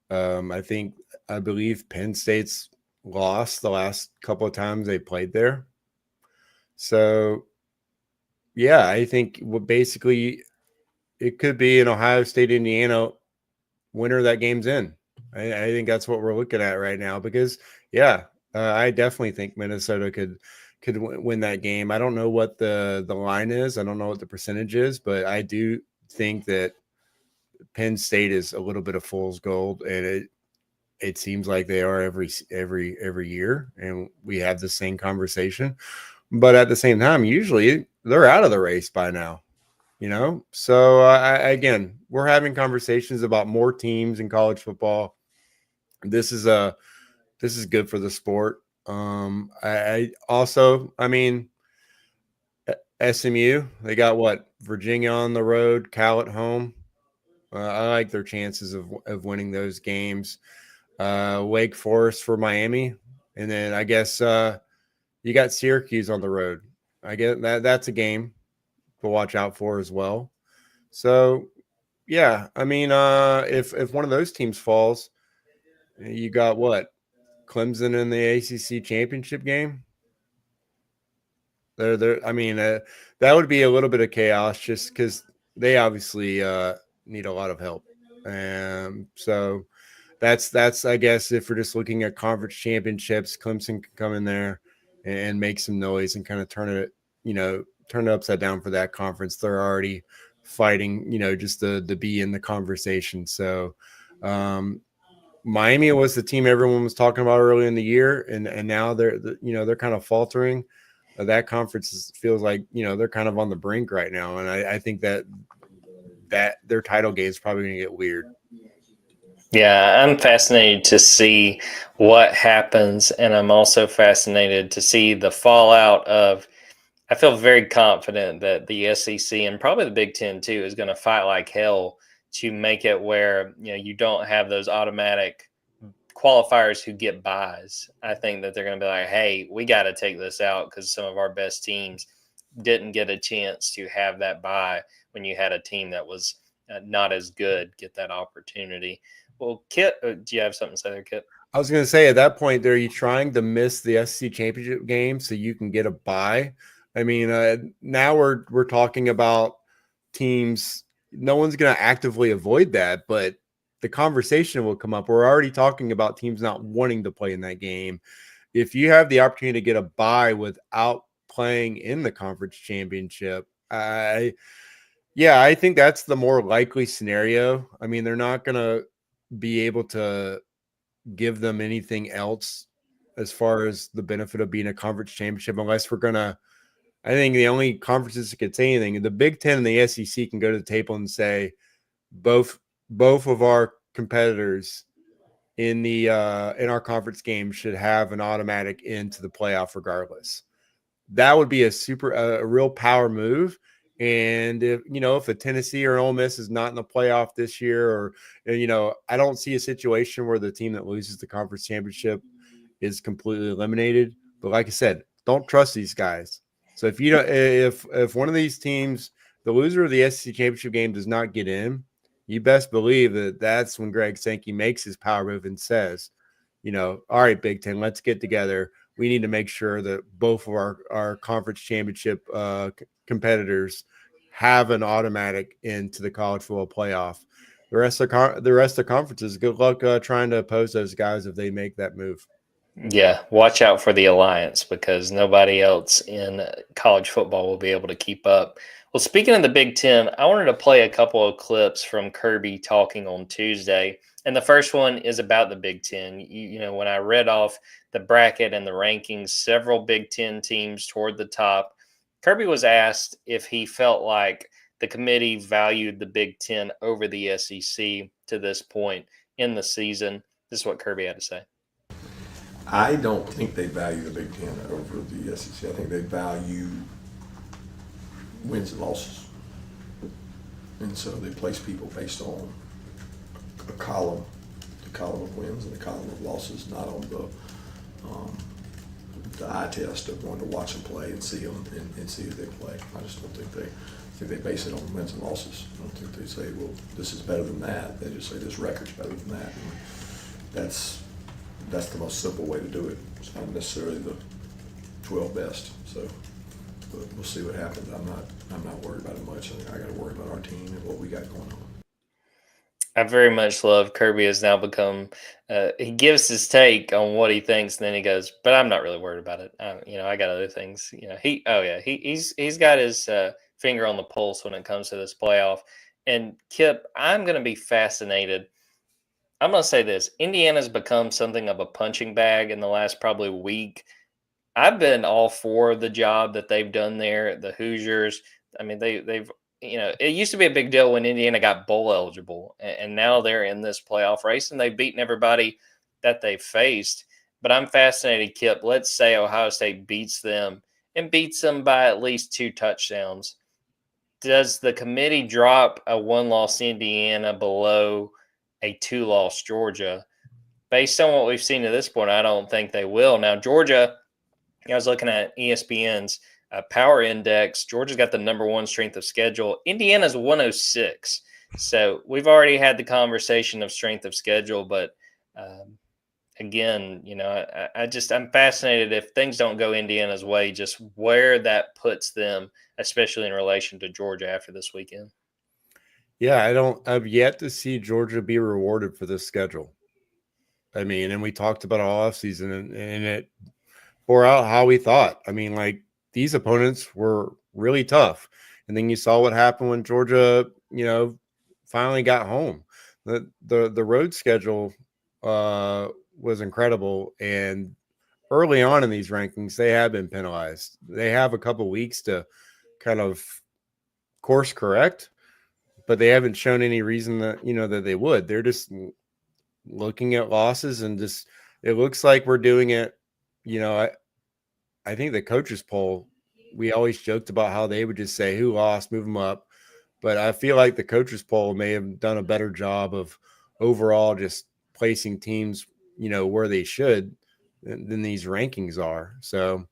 B: I believe Penn State's lost the last couple of times they played there. So, yeah, I think basically it could be an Ohio State, Indiana winner that game's in. I think that's what we're looking at right now because, I definitely think Minnesota could win that game. I don't know what the line is. I don't know what the percentage is, but I do think that Penn State is a little bit of fool's gold, and it seems like they are every year, and we have the same conversation. But at the same time, usually they're out of the race by now, So again, we're having conversations about more teams in college football. This is good for the sport. SMU, they got what? Virginia on the road, Cal at home. I like their chances of winning those games. Wake Forest for Miami. And then I guess you got Syracuse on the road. I get that's a game to watch out for as well. So, if one of those teams falls, you got what? Clemson in the ACC championship game. That would be a little bit of chaos just because they obviously need a lot of help. So that's I guess if we're just looking at conference championships, Clemson can come in there and make some noise and kind of turn it upside down for that conference. They're already fighting, just to be in the conversation. So Miami was the team everyone was talking about early in the year, and now they're kind of faltering. That conference feels like they're kind of on the brink right now, and I think that their title game is probably going to get weird.
A: Yeah, I'm fascinated to see what happens, and I'm also fascinated to see the fallout of. I feel very confident that the SEC and probably the Big Ten too is going to fight like hell to make it where you don't have those automatic qualifiers who get buys. I think that they're going to be like, hey, we got to take this out because some of our best teams didn't get a chance to have that buy when you had a team that was not as good get that opportunity. Well, Kit, do you have something to say there, Kit?
B: I was going to say at that point, are you trying to miss the SEC championship game so you can get a bye? I mean, now we're talking about teams. No one's going to actively avoid that, but the conversation will come up. We're already talking about teams not wanting to play in that game. If you have the opportunity to get a bye without playing in the conference championship. I think that's the more likely scenario. I mean, they're not going to be able to give them anything else as far as the benefit of being a conference championship, unless we're going to, I think the only conferences that can say anything, the Big Ten and the SEC can go to the table and say both of our competitors in our conference game should have an automatic into the playoff regardless. That would be a real power move. And if a Tennessee or an Ole Miss is not in the playoff this year, or I don't see a situation where the team that loses the conference championship is completely eliminated. But like I said, don't trust these guys. So if one of these teams, the loser of the SEC championship game, does not get in, you best believe that's when Greg Sankey makes his power move and says, all right, Big Ten, let's get together. We need to make sure that both of our conference championship competitors have an automatic into the college football playoff. The rest of conferences, good luck trying to oppose those guys if they make that move.
A: Yeah, watch out for the alliance, because nobody else in college football will be able to keep up. Well, speaking of the Big Ten, I wanted to play a couple of clips from Kirby talking on Tuesday. And the first one is about the Big Ten. When I read off the bracket and the rankings, several Big Ten teams toward the top, Kirby was asked if he felt like the committee valued the Big Ten over the SEC to this point in the season. This is what Kirby had to say.
C: I don't think they value the Big Ten over the SEC. I think they value wins and losses. And so they place people based on a column, the column of wins and the column of losses, not on the eye test of wanting to watch them play and see them and see if they play. I just don't think they base it on wins and losses. I don't think they say, well, this is better than that. They just say this record's better than that. And that's the most simple way to do it. It's not necessarily the 12 best. So but we'll see what happens. I'm not worried about it much. I got to worry about our team and what we got going on.
A: I very much love Kirby has now become, he gives his take on what he thinks, and then he goes, but I'm not really worried about it. I got other things. He's got his finger on the pulse when it comes to this playoff. And Kipp, I'm going to be fascinated. I'm going to say this. Indiana's become something of a punching bag in the last probably week. I've been all for the job that they've done there. The Hoosiers, I mean, they've it used to be a big deal when Indiana got bowl eligible, and now they're in this playoff race, and they've beaten everybody that they've faced. But I'm fascinated, Kipp. Let's say Ohio State beats them and beats them by at least 2 touchdowns. Does the committee drop a 1-loss Indiana below a 2-loss Georgia? Based on what we've seen to this point, I don't think they will. Now, Georgia, I was looking at ESPN's power index. Georgia's got the number 1 strength of schedule. Indiana's 106. So we've already had the conversation of strength of schedule, but again, I'm fascinated if things don't go Indiana's way, just where that puts them, especially in relation to Georgia after this weekend.
B: Yeah, I've yet to see Georgia be rewarded for this schedule. I mean, and we talked about all offseason and it bore out how we thought. I mean, like, these opponents were really tough. And then you saw what happened when Georgia, finally got home. The road schedule was incredible. And early on in these rankings, they have been penalized. They have a couple weeks to kind of course correct, but they haven't shown any reason that, that they would. They're just looking at losses and just, it looks like we're doing it. I think the coaches poll, we always joked about how they would just say who lost, move them up. But I feel like the coaches poll may have done a better job of overall just placing teams, where they should than these rankings are. So,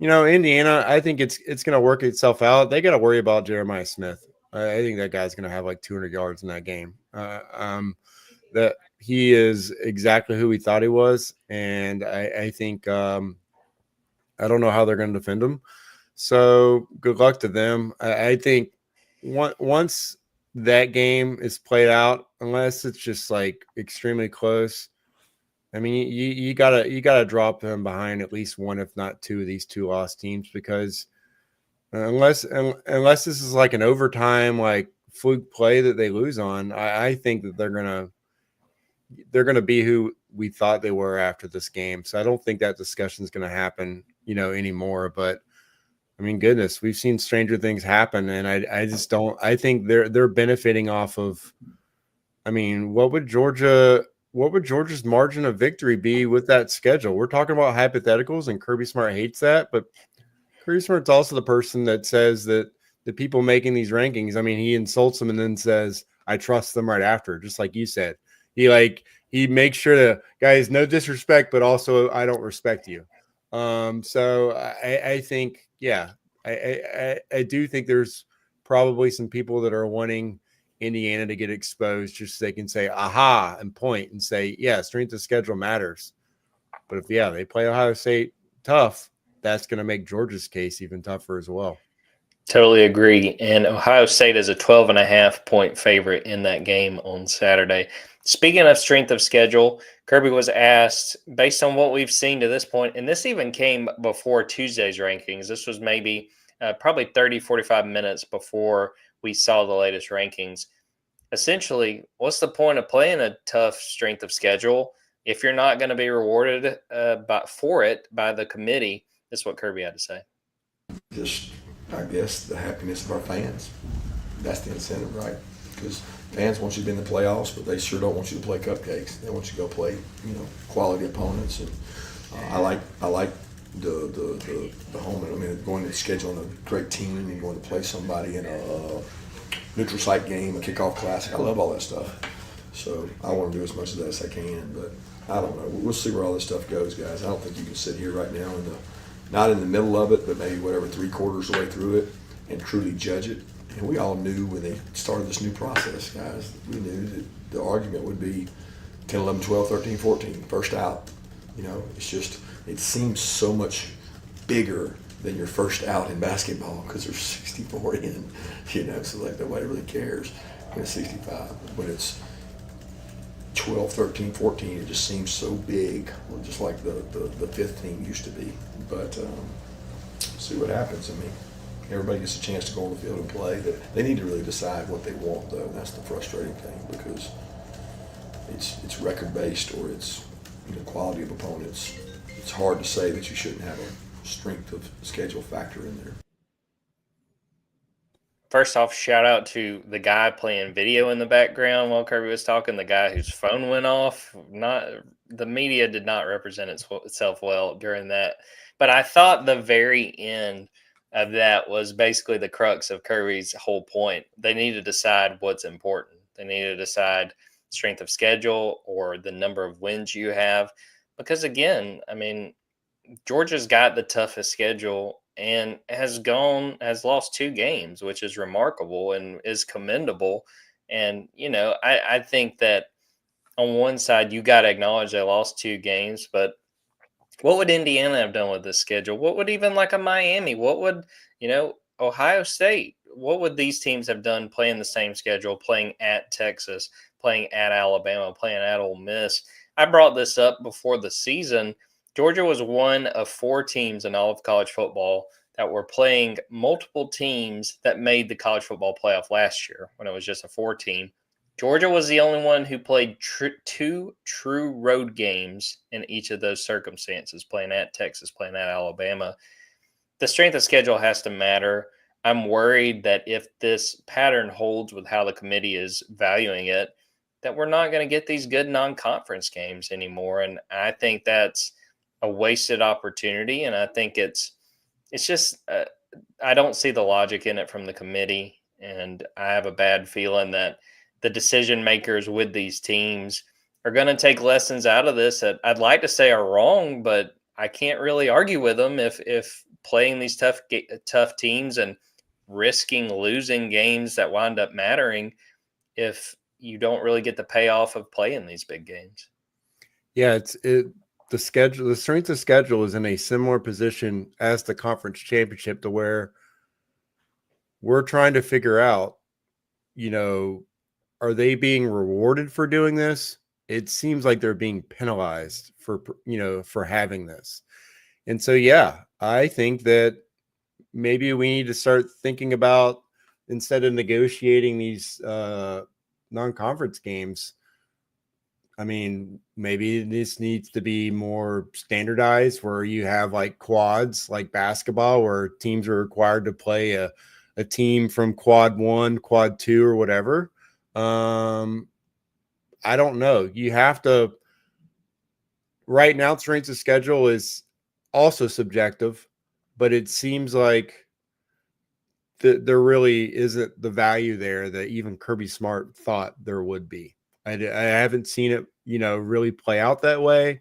B: Indiana, I think it's going to work itself out. They got to worry about Jeremiah Smith. I think that guy's going to have like 200 yards in that game. That he is exactly who we thought he was. And I think I don't know how they're going to defend him. So good luck to them. I think once that game is played out, unless it's just like extremely close, I mean, you gotta drop them behind at least one, if not two, of these two lost teams, because unless this is like an overtime like fluke play that they lose on, I think that they're gonna be who we thought they were after this game. So I don't think that discussion is gonna happen, anymore. But I mean, goodness, we've seen stranger things happen, and I just don't. I think they're benefiting off of. I mean, what would Georgia's margin of victory be with that schedule? We're talking about hypotheticals, and Kirby Smart hates that, but Kirby Smart's also the person that says that the people making these rankings, I mean, he insults them and then says, I trust them right after, just like you said. He makes sure that, guys, no disrespect, but also I don't respect you. So I think, yeah, I do think there's probably some people that are wanting Indiana to get exposed just so they can say, aha, and point and say, yeah, strength of schedule matters. But if, they play Ohio State tough, that's going to make Georgia's case even tougher as well.
A: Totally agree. And Ohio State is a 12.5-point favorite in that game on Saturday. Speaking of strength of schedule, Kirby was asked, based on what we've seen to this point, and this even came before Tuesday's rankings. This was maybe probably 30, 45 minutes before we saw the latest rankings. Essentially, what's the point of playing a tough strength of schedule if you're not going to be rewarded for it by the committee? That's what Kirby had to say.
C: Just, I guess, the happiness of our fans. That's the incentive, right? Because fans want you to be in the playoffs, but they sure don't want you to play cupcakes. They want you to go play, quality opponents. And I like the home. I mean, going to scheduling a great team and going to play somebody in a neutral site game, a kickoff classic. I love all that stuff. So I want to do as much of that as I can. But I don't know. We'll see where all this stuff goes, guys. I don't think you can sit here right now not in the middle of it, but maybe whatever 3/4 of the way through it and truly judge it. And we all knew when they started this new process, guys, we knew that the argument would be 10, 11, 12, 13, 14, first out. It's just, it seems so much bigger than your first out in basketball because there's 64 in, so like nobody really cares when it's 65. When it's 12, 13, 14, it just seems so big, just like the fifth team used to be. But see what happens. I mean, everybody gets a chance to go on the field and play. They need to really decide what they want, though. That's the frustrating thing because it's record-based or it's quality of opponents. It's hard to say that you shouldn't have a strength of schedule factor in there.
A: First off, shout out to the guy playing video in the background while Kirby was talking, the guy whose phone went off. The media did not represent itself well during that. But I thought the very end of that was basically the crux of Kirby's whole point. They need to decide what's important. They need to decide strength of schedule or the number of wins you have. Because again, I mean, Georgia's got the toughest schedule and has lost 2 games, which is remarkable and is commendable. And, I think that on one side, you got to acknowledge they lost 2 games, but what would Indiana have done with this schedule? What would even like a Miami? What would, Ohio State? What would these teams have done playing the same schedule, playing at Texas, playing at Alabama, playing at Ole Miss? I brought this up before the season. Georgia was one of 4 teams in all of college football that were playing multiple teams that made the college football playoff last year when it was just a 4-team. Georgia was the only one who played 2 true road games in each of those circumstances, playing at Texas, playing at Alabama. The strength of schedule has to matter. I'm worried that if this pattern holds with how the committee is valuing it, that we're not going to get these good non-conference games anymore. And I think that's a wasted opportunity. And I think it's just I don't see the logic in it from the committee. And I have a bad feeling that the decision makers with these teams are going to take lessons out of this that I'd like to say are wrong, but I can't really argue with them if playing these tough teams and risking losing games that wind up mattering if you don't really get the payoff of playing these big games.
B: Yeah, the strength of schedule is in a similar position as the conference championship to where we're trying to figure out, are they being rewarded for doing this? it seems like they're being penalized for, for having this. And so, yeah, I think that maybe we need to start thinking about, instead of negotiating these non-conference games, I mean, maybe this needs to be more standardized, where you have like quads, like basketball, where teams are required to play a team from quad 1, quad 2, or whatever. I don't know. You have to, right now, strength of schedule is also subjective, but it seems like there really isn't the value there that even Kirby Smart thought there would be. I haven't seen it, really play out that way.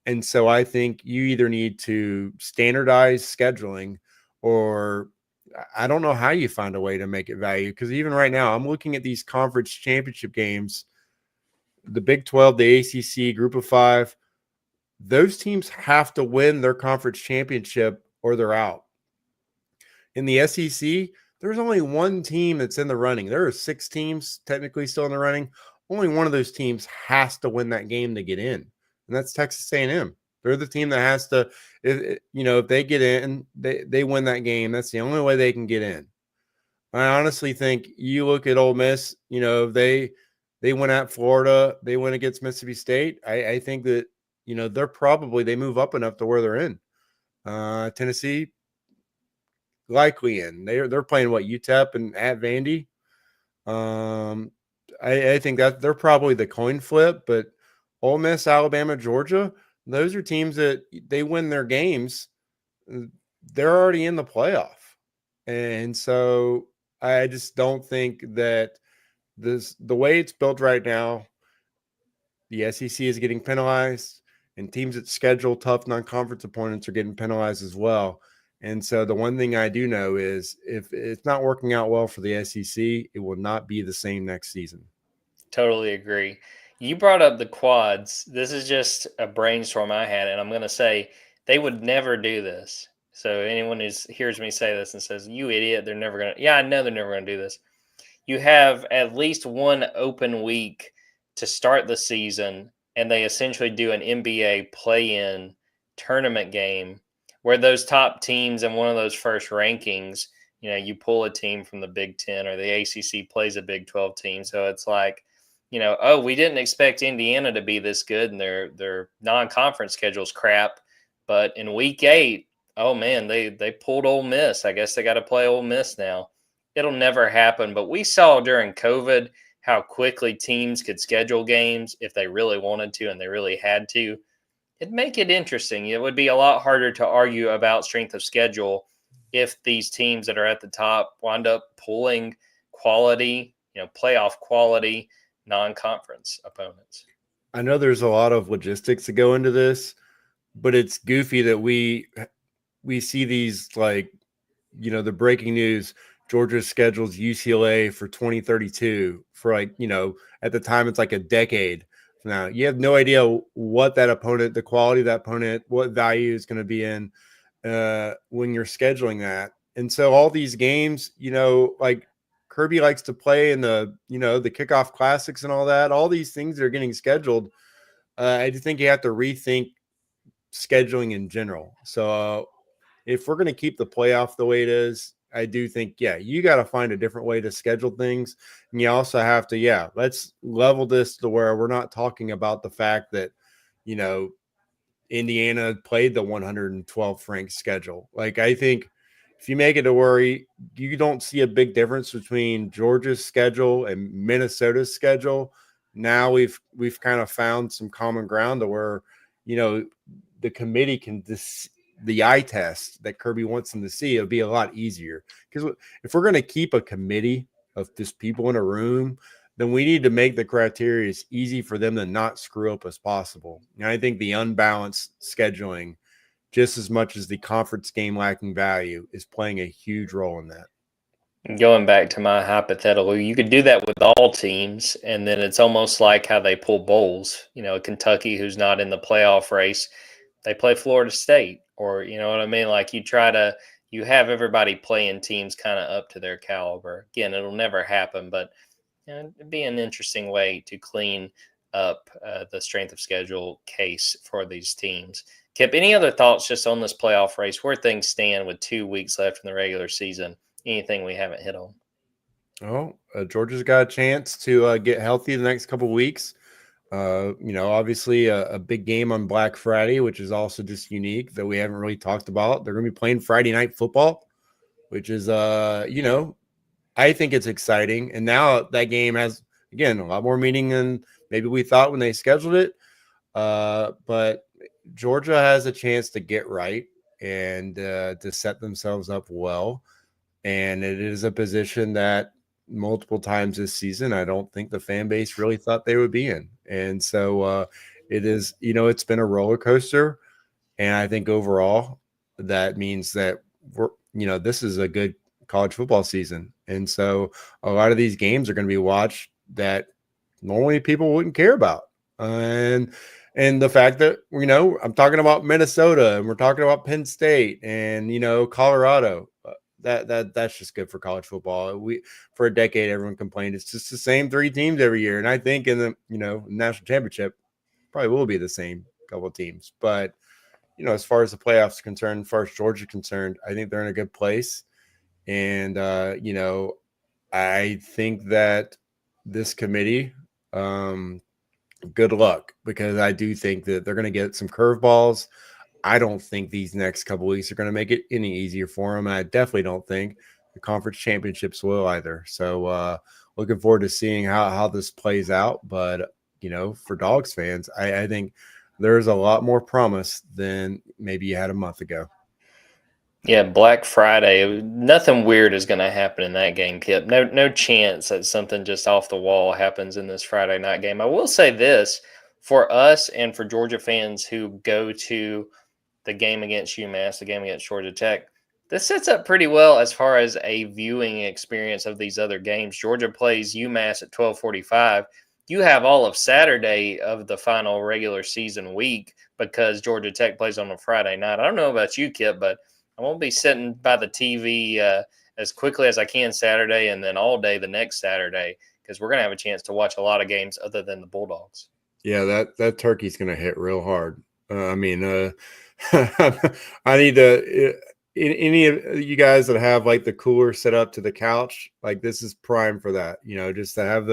B: And so I think you either need to standardize scheduling, or I don't know how you find a way to make it value. Because even right now, I'm looking at these conference championship games, the Big 12, the ACC, Group of Five. Those teams have to win their conference championship or they're out. In the SEC, there's only one team that's in the running. There are 6 teams technically still in the running. Only one of those teams has to win that game to get in, and that's Texas A&M. They're the team that has to, if they get in, they win that game. That's the only way they can get in. I honestly think you look at Ole Miss, they win at Florida, they win against Mississippi State. I think that, they move up enough to where they're in. Tennessee, likely in. They're playing UTEP and at Vandy. I think that they're probably the coin flip, but Ole Miss, Alabama, Georgia, those are teams that they win their games, they're already in the playoff. And so I just don't think that the way it's built right now, the SEC is getting penalized, and teams that schedule tough non-conference opponents are getting penalized as well. And so the one thing I do know is if it's not working out well for the SEC, it will not be the same next season.
A: Totally agree. You brought up the quads. This is just a brainstorm I had, and I'm going to say they would never do this. So anyone who hears me say this and says, "You idiot, they're never going to," yeah, I know they're never going to do this. You have at least one open week to start the season, and they essentially do an NBA play-in tournament game where those top teams in one of those first rankings, you pull a team from the Big 10, or the ACC plays a Big 12 team. So it's like, oh, we didn't expect Indiana to be this good, and their non-conference schedule's crap. But in week 8, oh man, they pulled Ole Miss. I guess they got to play Ole Miss now. It'll never happen. But we saw during COVID how quickly teams could schedule games if they really wanted to and they really had to. It'd make it interesting. It would be a lot harder to argue about strength of schedule if these teams that are at the top wind up pulling quality, playoff quality non-conference opponents.
B: I know there's a lot of logistics to go into this, but it's goofy that we see these, like, the breaking news, Georgia schedules UCLA for 2032 for, like, at the time it's like a decade from now. You have no idea what that opponent, the quality of that opponent, what value is going to be in when you're scheduling that. And so all these games, like Kirby likes to play in the, the kickoff classics and all that, all these things that are getting scheduled. I just think you have to rethink scheduling in general. So if we're going to keep the playoff the way it is, I do think, you got to find a different way to schedule things. And you also have to, let's level this to where we're not talking about the fact that, Indiana played the 112th ranked schedule. Like, I think if you make it to where you don't see a big difference between Georgia's schedule and Minnesota's schedule, now we've kind of found some common ground to where, the committee can the eye test that Kirby wants them to see. It'll be a lot easier, because if we're going to keep a committee of just people in a room, then we need to make the criteria as easy for them to not screw up as possible. And I think the unbalanced scheduling, just as much as the conference game lacking value, is playing a huge role in that.
A: Going back to my hypothetical, you could do that with all teams, and then it's almost like how they pull bowls. Kentucky, who's not in the playoff race, they play Florida State, or you know what I mean? Like, you have everybody playing teams kind of up to their caliber. Again, it'll never happen, but it'd be an interesting way to clean up the strength of schedule case for these teams. Kipp, any other thoughts just on this playoff race, where things stand with 2 weeks left in the regular season? Anything we haven't hit on?
B: Oh, Georgia's got a chance to get healthy the next couple of weeks. Obviously a big game on Black Friday, which is also just unique that we haven't really talked about. They're going to be playing Friday night football, which is, I think it's exciting. And now that game has, again, a lot more meaning than maybe we thought when they scheduled it. But Georgia has a chance to get right and to set themselves up well. And it is a position that multiple times this season, I don't think the fan base really thought they would be in. And so it is, it's been a roller coaster. And I think overall that means that this is a good college football season. And so a lot of these games are going to be watched that normally people wouldn't care about. And the fact that, I'm talking about Minnesota and we're talking about Penn State and, Colorado, that's just good for college football. For a decade, everyone complained it's just the same 3 teams every year. And I think in the, national championship probably will be the same couple of teams. But, as far as the playoffs are concerned, as far as Georgia concerned, I think they're in a good place. And, I think that this committee, good luck, because I do think that they're going to get some curveballs. I don't think these next couple weeks are going to make it any easier for them. And I definitely don't think the conference championships will either. So looking forward to seeing how this plays out. But, for Dogs fans, I think there's a lot more promise than maybe you had a month ago.
A: Yeah, Black Friday. Nothing weird is going to happen in that game, Kipp. No chance that something just off the wall happens in this Friday night game. I will say this, for us and for Georgia fans who go to the game against UMass, the game against Georgia Tech, this sets up pretty well as far as a viewing experience of these other games. Georgia plays UMass at 12:45. You have all of Saturday of the final regular season week because Georgia Tech plays on a Friday night. I don't know about you, Kipp, but I won't be sitting by the TV as quickly as I can Saturday and then all day the next Saturday because we're going to have a chance to watch a lot of games other than the Bulldogs.
B: Yeah, that turkey's going to hit real hard. I need to any of you guys that have like the cooler set up to the couch, like this is prime for that, just to have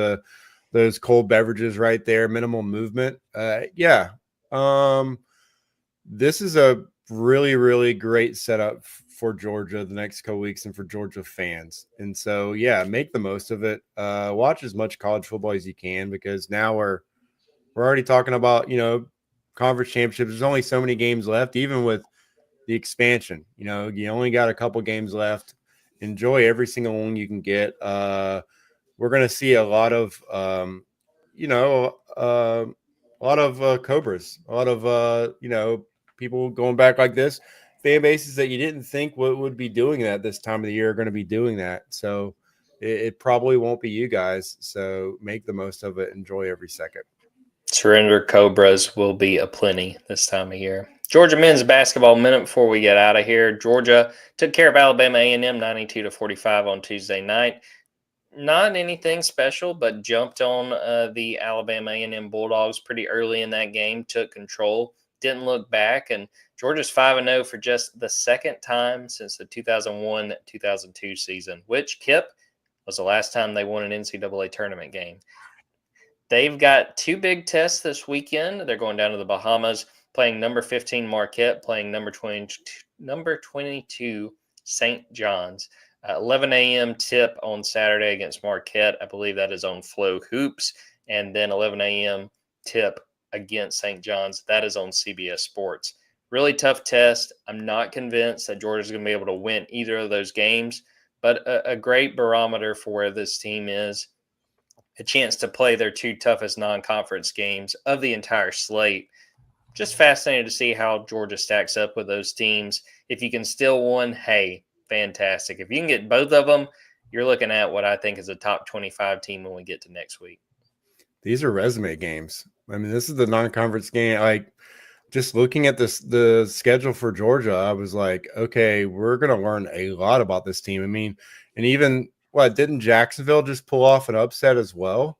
B: those cold beverages right there, minimal movement. This is a really, really great setup for Georgia the next couple weeks and for Georgia fans. And so, make the most of it. Watch as much college football as you can because now we're already talking about, conference championships. There's only so many games left, even with the expansion. You only got a couple games left. Enjoy every single one you can get. We're going to see a lot of, Cobras, a lot of, people going back like this. Fan bases that you didn't think would be doing that this time of the year are going to be doing that. So it probably won't be you guys. So make the most of it. Enjoy every second.
A: Surrender Cobras will be aplenty this time of year. Georgia men's basketball minute before we get out of here. Georgia took care of Alabama A&M 92-45 on Tuesday night. Not anything special, but jumped on the Alabama A&M Bulldogs pretty early in that game, took control, didn't look back, and Georgia's 5-0 for just the second time since the 2001-2002 season, which, Kipp, was the last time they won an NCAA tournament game. They've got 2 big tests this weekend. They're going down to the Bahamas, playing number 15 Marquette, playing number 22 St. John's. 11 a.m. tip on Saturday against Marquette. I believe that is on Flow Hoops. And then 11 a.m. tip against St. John's. That is on CBS Sports. Really tough test. I'm not convinced that Georgia's going to be able to win either of those games, but a great barometer for where this team is. A chance to play their 2 toughest non-conference games of the entire slate. Just fascinated to see how Georgia stacks up with those teams. If you can steal one, hey, fantastic. If you can get both of them, you're looking at what I think is a top 25 team when we get to next week.
B: These are resume games. I mean, this is the non-conference game. Like, just looking at the schedule for Georgia, I was like, okay, we're going to learn a lot about this team. I mean, and even didn't Jacksonville just pull off an upset as well?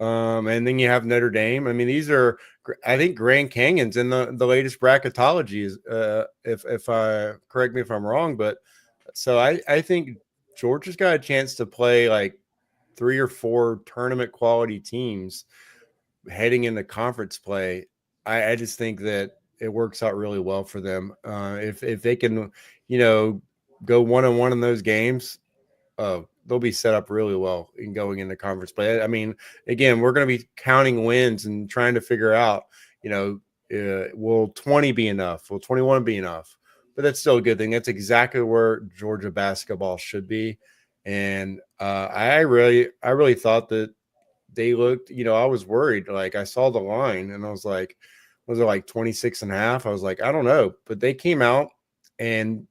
B: And then you have Notre Dame. I mean, these are, I think Grand Canyon's in the latest bracketology is, if I correct me if I'm wrong, but so I think Georgia's got a chance to play like 3 or 4 tournament quality teams heading into conference play. I just think that it works out really well for them. If they can, go 1-1 in those games, they'll be set up really well in going into conference play. I mean, again, we're going to be counting wins and trying to figure out, will 20 be enough? Will 21 be enough? But that's still a good thing. That's exactly where Georgia basketball should be. And I really thought that they looked, I was worried. Like I saw the line and I was like, was it like 26.5? I was like, I don't know. But they came out and,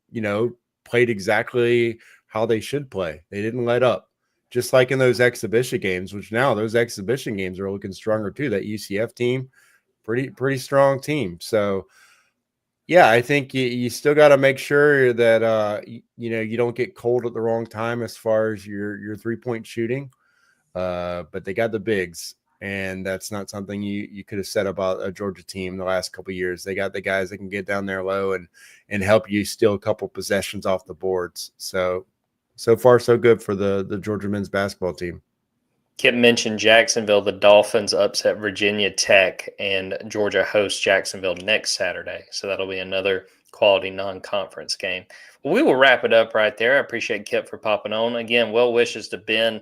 B: played exactly how they should play. They didn't let up. Just like in those exhibition games, which now those exhibition games are looking stronger too. That UCF team, pretty strong team. So yeah, I think you still got to make sure that you don't get cold at the wrong time as far as your 3-point shooting. But they got the bigs, and that's not something you could have said about a Georgia team the last couple of years. They got the guys that can get down there low and help you steal a couple possessions off the boards. So far so good for the Georgia men's basketball team.
A: Kipp mentioned Jacksonville. The Dolphins upset Virginia Tech, and Georgia hosts Jacksonville next Saturday. So that'll be another quality non-conference game. Well, we will wrap it up right there. I appreciate Kipp for popping on. Again, well wishes to Ben.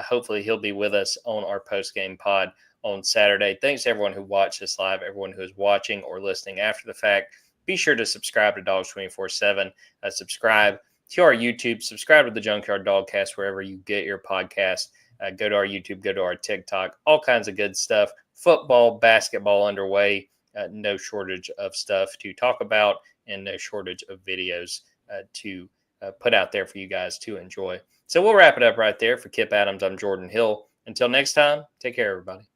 A: Hopefully he'll be with us on our post-game pod on Saturday. Thanks to everyone who watched this live, everyone who is watching or listening after the fact. Be sure to subscribe to Dogs 24/7. Subscribe to our YouTube. Subscribe to the Junkyard Dawgcast wherever you get your podcast. Go to our YouTube, go to our TikTok, all kinds of good stuff. Football, basketball underway. No shortage of stuff to talk about and no shortage of videos to put out there for you guys to enjoy. So we'll wrap it up right there. For Kipp Adams, I'm Jordan Hill. Until next time, take care, everybody.